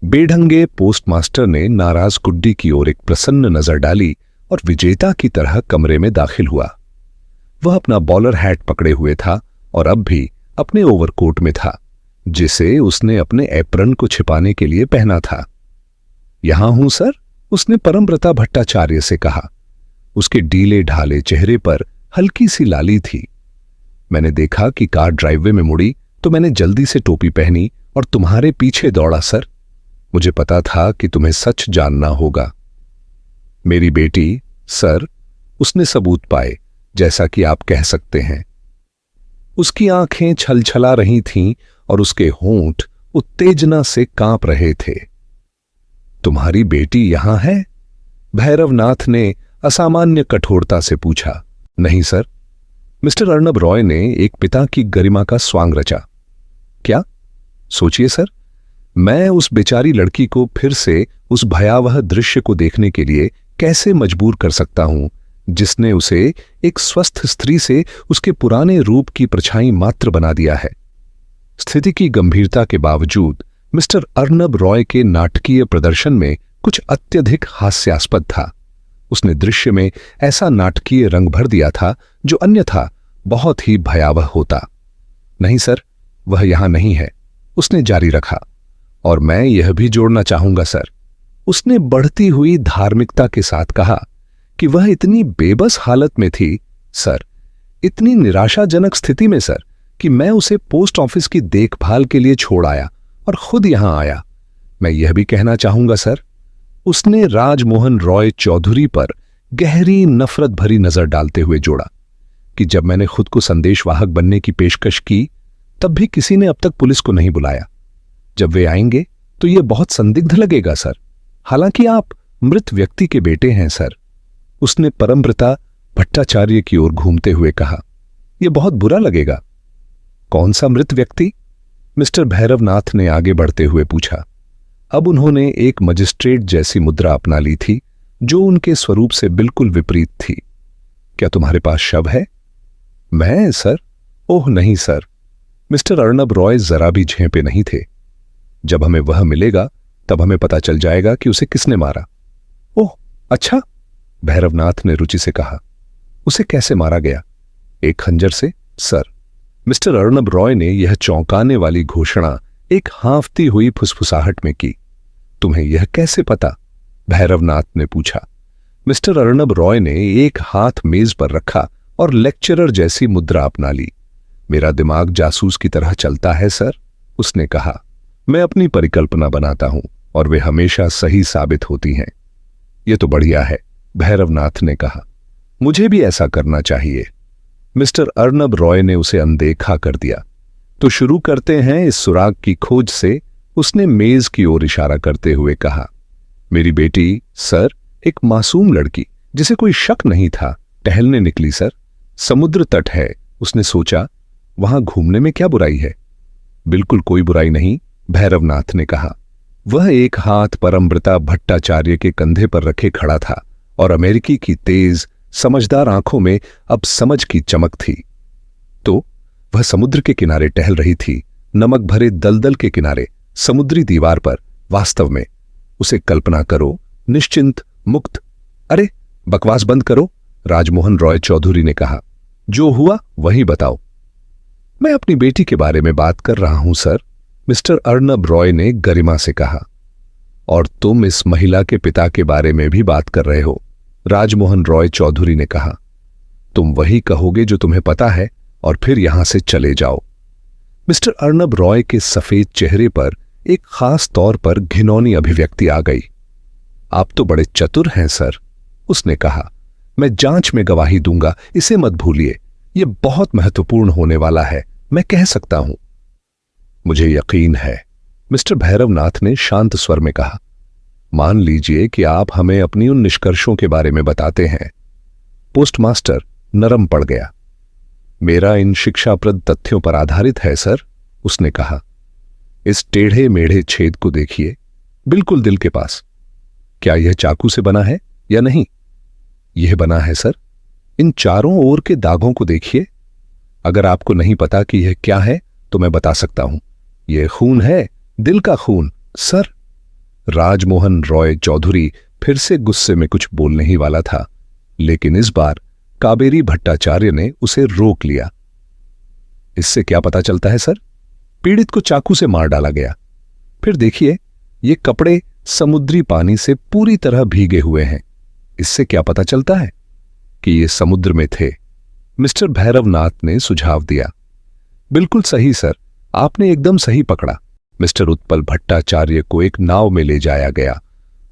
बेढंगे पोस्टमास्टर ने नाराज कुड्डी की ओर एक प्रसन्न नजर डाली और विजेता की तरह कमरे में दाखिल हुआ। वह अपना बॉलर हैट पकड़े हुए था और अब भी अपने ओवरकोट में था, जिसे उसने अपने एप्रन को छिपाने के लिए पहना था। यहां हूं सर, उसने परमव्रता भट्टाचार्य से कहा। उसके ढीले ढाले चेहरे पर हल्की सी लाली थी। मैंने देखा कि कार ड्राइववे में मुड़ी तो मैंने जल्दी से टोपी पहनी और तुम्हारे पीछे दौड़ा सर। मुझे पता था कि तुम्हें सच जानना होगा। मेरी बेटी, सर, उसने सबूत पाए, जैसा कि आप कह सकते हैं। उसकी आंखें छलछला रही थीं और उसके होंठ उत्तेजना से कांप रहे थे। तुम्हारी बेटी यहां है? भैरवनाथ ने असामान्य कठोरता से पूछा। नहीं सर। मिस्टर अर्नब रॉय ने एक पिता की गरिमा का स्वांग रचा। क्या? सोचिए सर, मैं उस बेचारी लड़की को फिर से उस भयावह दृश्य को देखने के लिए कैसे मजबूर कर सकता हूं जिसने उसे एक स्वस्थ स्त्री से उसके पुराने रूप की परछाई मात्र बना दिया है। स्थिति की गंभीरता के बावजूद मिस्टर अर्नब रॉय के नाटकीय प्रदर्शन में कुछ अत्यधिक हास्यास्पद था। उसने दृश्य में ऐसा नाटकीय रंग भर दिया था जो अन्यथा बहुत ही भयावह होता। नहीं सर, वह यहां नहीं है, उसने जारी रखा। और मैं यह भी जोड़ना चाहूंगा सर, उसने बढ़ती हुई धार्मिकता के साथ कहा, कि वह इतनी बेबस हालत में थी सर, इतनी निराशाजनक स्थिति में सर, कि मैं उसे पोस्ट ऑफिस की देखभाल के लिए छोड़ आया और खुद यहां आया। मैं यह भी कहना चाहूंगा सर, उसने राजमोहन रॉय चौधरी पर गहरी नफरत भरी नजर डालते हुए जोड़ा, कि जब मैंने खुद को संदेशवाहक बनने की पेशकश की तब भी किसी ने अब तक पुलिस को नहीं बुलाया। जब वे आएंगे तो यह बहुत संदिग्ध लगेगा सर, हालांकि आप मृत व्यक्ति के बेटे हैं सर। उसने परमव्रता भट्टाचार्य की ओर घूमते हुए कहा। यह बहुत बुरा लगेगा। कौन सा मृत व्यक्ति? मिस्टर भैरवनाथ ने आगे बढ़ते हुए पूछा। अब उन्होंने एक मजिस्ट्रेट जैसी मुद्रा अपना ली थी जो उनके स्वरूप से बिल्कुल विपरीत थी। क्या तुम्हारे पास शव है? मैं सर? ओह नहीं सर। मिस्टर अर्नब रॉय जरा भी झेंपे नहीं थे। जब हमें वह मिलेगा तब हमें पता चल जाएगा कि उसे किसने मारा। ओह अच्छा, भैरवनाथ ने रुचि से कहा। उसे कैसे मारा गया? एक खंजर से सर। मिस्टर अर्नब रॉय ने यह चौंकाने वाली घोषणा एक हाँफती हुई फुसफुसाहट में की। तुम्हें यह कैसे पता? भैरवनाथ ने पूछा। मिस्टर अर्नब रॉय ने एक हाथ मेज पर रखा और लेक्चरर जैसी मुद्रा अपना ली। मेरा दिमाग जासूस की तरह चलता है सर, उसने कहा। मैं अपनी परिकल्पना बनाता हूं और वे हमेशा सही साबित होती हैं। यह तो बढ़िया है, भैरवनाथ ने कहा। मुझे भी ऐसा करना चाहिए। मिस्टर अर्नब रॉय ने उसे अनदेखा कर दिया। तो शुरू करते हैं इस सुराग की खोज से, उसने मेज की ओर इशारा करते हुए कहा। मेरी बेटी, सर, एक मासूम लड़की जिसे कोई शक नहीं था, टहलने निकली सर। समुद्र तट है, उसने सोचा, वहां घूमने में क्या बुराई है? बिल्कुल कोई बुराई नहीं, भैरवनाथ ने कहा। वह एक हाथ परमव्रता भट्टाचार्य के कंधे पर रखे खड़ा था और अमेरिकी की तेज समझदार आंखों में अब समझ की चमक थी। तो वह समुद्र के किनारे टहल रही थी, नमक भरे दलदल के किनारे, समुद्री दीवार पर। वास्तव में उसे कल्पना करो, निश्चिंत, मुक्त। अरे बकवास बंद करो, राजमोहन रॉय चौधरी ने कहा। जो हुआ वही बताओ। मैं अपनी बेटी के बारे में बात कर रहा हूं सर, मिस्टर अर्नब रॉय ने गरिमा से कहा। और तुम इस महिला के पिता के बारे में भी बात कर रहे हो, राजमोहन रॉय चौधरी ने कहा। तुम वही कहोगे जो तुम्हें पता है और फिर यहां से चले जाओ। मिस्टर अर्नब रॉय के सफेद चेहरे पर एक खास तौर पर घिनौनी अभिव्यक्ति आ गई। आप तो बड़े चतुर हैं सर, उसने कहा। मैं जांच में गवाही दूंगा, इसे मत भूलिए। यह बहुत महत्वपूर्ण होने वाला है, मैं कह सकता हूं। मुझे यकीन है, मिस्टर भैरवनाथ ने शांत स्वर में कहा। मान लीजिए कि आप हमें अपनी उन निष्कर्षों के बारे में बताते हैं। पोस्टमास्टर नरम पड़ गया। मेरा इन शिक्षाप्रद तथ्यों पर आधारित है सर, उसने कहा। इस टेढ़े मेढ़े छेद को देखिए, बिल्कुल दिल के पास। क्या यह चाकू से बना है या नहीं? यह बना है सर। इन चारों ओर के दागों को देखिए। अगर आपको नहीं पता कि यह क्या है तो मैं बता सकता हूं। यह खून है, दिल का खून सर। राजमोहन रॉय चौधरी फिर से गुस्से में कुछ बोलने ही वाला था, लेकिन इस बार काबेरी भट्टाचार्य ने उसे रोक लिया। इससे क्या पता चलता है सर? पीड़ित को चाकू से मार डाला गया। फिर देखिए, ये कपड़े समुद्री पानी से पूरी तरह भीगे हुए हैं। इससे क्या पता चलता है कि ये समुद्र में थे? मिस्टर भैरवनाथ ने सुझाव दिया। बिल्कुल सही सर, आपने एकदम सही पकड़ा। मिस्टर उत्पल भट्टाचार्य को एक नाव में ले जाया गया,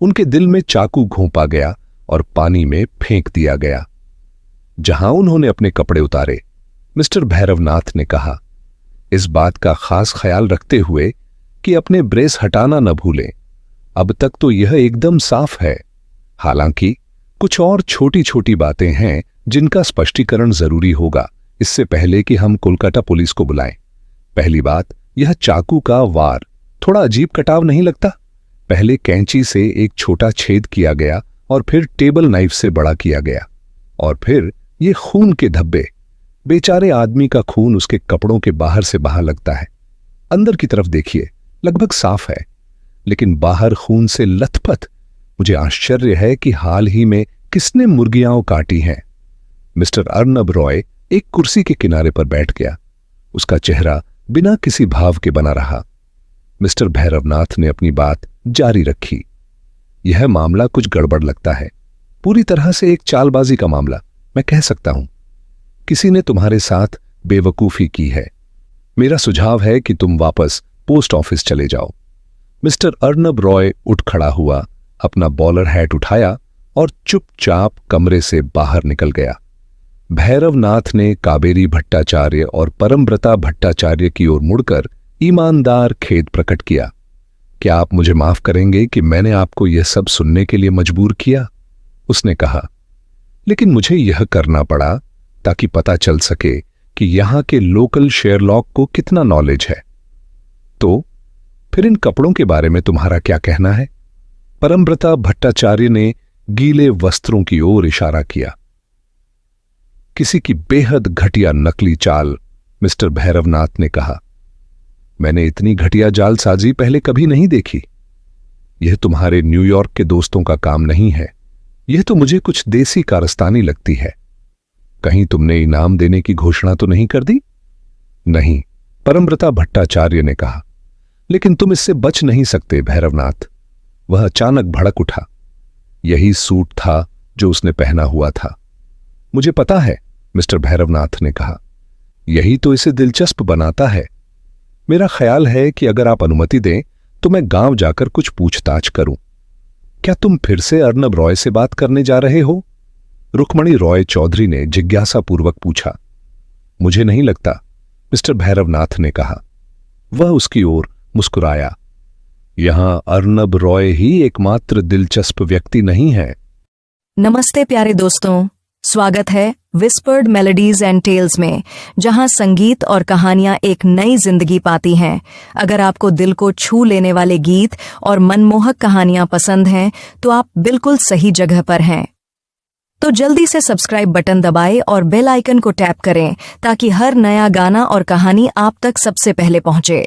उनके दिल में चाकू घोंपा गया और पानी में फेंक दिया गया, जहां उन्होंने अपने कपड़े उतारे। मिस्टर भैरवनाथ ने कहा, इस बात का खास ख्याल रखते हुए कि अपने ब्रेस हटाना न भूलें। अब तक तो यह एकदम साफ है, हालांकि कुछ और छोटी छोटी बातें हैं जिनका स्पष्टीकरण जरूरी होगा इससे पहले कि हम कोलकाता पुलिस को बुलाएं। पहली बात, यह चाकू का वार थोड़ा अजीब कटाव नहीं लगता? पहले कैंची से एक छोटा छेद किया गया और फिर टेबल नाइफ से बड़ा किया गया, और फिर ये खून के धब्बे। बेचारे आदमी का खून उसके कपड़ों के बाहर से बाहर लगता है। अंदर की तरफ देखिए, लगभग साफ है, लेकिन बाहर खून से लथपथ। मुझे आश्चर्य है कि हाल ही में किसने मुर्गियां काटी हैं। मिस्टर अर्नब रॉय एक कुर्सी के किनारे पर बैठ गया। उसका चेहरा बिना किसी भाव के बना रहा। मिस्टर भैरवनाथ ने अपनी बात जारी रखी। यह मामला कुछ गड़बड़ लगता है, पूरी तरह से एक चालबाजी का मामला। मैं कह सकता हूं किसी ने तुम्हारे साथ बेवकूफी की है। मेरा सुझाव है कि तुम वापस पोस्ट ऑफिस चले जाओ। मिस्टर अर्नब रॉय उठ खड़ा हुआ, अपना बॉलर हैट उठाया और चुपचाप कमरे से बाहर निकल गया। भैरवनाथ ने कावेरी भट्टाचार्य और परमव्रता भट्टाचार्य की ओर मुड़कर ईमानदार खेद प्रकट किया। क्या आप मुझे माफ करेंगे कि मैंने आपको यह सब सुनने के लिए मजबूर किया? उसने कहा, लेकिन मुझे यह करना पड़ा ताकि पता चल सके कि यहां के लोकल शेरलॉक को कितना नॉलेज है। तो फिर इन कपड़ों के बारे में तुम्हारा क्या कहना है? परमव्रता भट्टाचार्य ने गीले वस्त्रों की ओर इशारा किया। किसी की बेहद घटिया नकली चाल, मिस्टर भैरवनाथ ने कहा। मैंने इतनी घटिया जालसाजी पहले कभी नहीं देखी। यह तुम्हारे न्यूयॉर्क के दोस्तों का काम नहीं है। यह तो मुझे कुछ देसी कारस्तानी लगती है। कहीं तुमने इनाम देने की घोषणा तो नहीं कर दी? नहीं, परमव्रता भट्टाचार्य ने कहा। लेकिन तुम इससे बच नहीं सकते भैरवनाथ। वह अचानक भड़क उठा। यही सूट था जो उसने पहना हुआ था। मुझे पता है, मिस्टर भैरवनाथ ने कहा। यही तो इसे दिलचस्प बनाता है। मेरा ख्याल है कि अगर आप अनुमति दें तो मैं गांव जाकर कुछ पूछताछ करूं। क्या तुम फिर से अर्नब रॉय से बात करने जा रहे हो? रुक्मणी रॉय चौधरी ने जिज्ञासापूर्वक पूछा। मुझे नहीं लगता, मिस्टर भैरवनाथ ने कहा। वह उसकी ओर मुस्कुराया। यहां अर्नब रॉय ही एकमात्र दिलचस्प व्यक्ति नहीं है। नमस्ते प्यारे दोस्तों, स्वागत है विस्पर्ड मेलोडीज एंड टेल्स में, जहां संगीत और कहानियां एक नई जिंदगी पाती हैं। अगर आपको दिल को छू लेने वाले गीत और मनमोहक कहानियां पसंद हैं तो आप बिल्कुल सही जगह पर हैं। तो जल्दी से सब्सक्राइब बटन दबाएं और बेल आइकन को टैप करें ताकि हर नया गाना और कहानी आप तक सबसे पहले पहुंचे।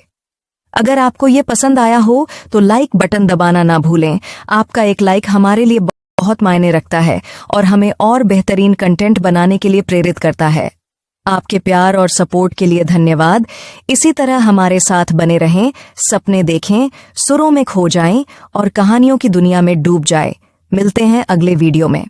अगर आपको ये पसंद आया हो तो लाइक बटन दबाना ना भूलें। आपका एक लाइक हमारे लिए बहुत मायने रखता है और हमें और बेहतरीन कंटेंट बनाने के लिए प्रेरित करता है। आपके प्यार और सपोर्ट के लिए धन्यवाद। इसी तरह हमारे साथ बने रहें, सपने देखें, सुरों में खो जाएं और कहानियों की दुनिया में डूब जाएं। मिलते हैं अगले वीडियो में।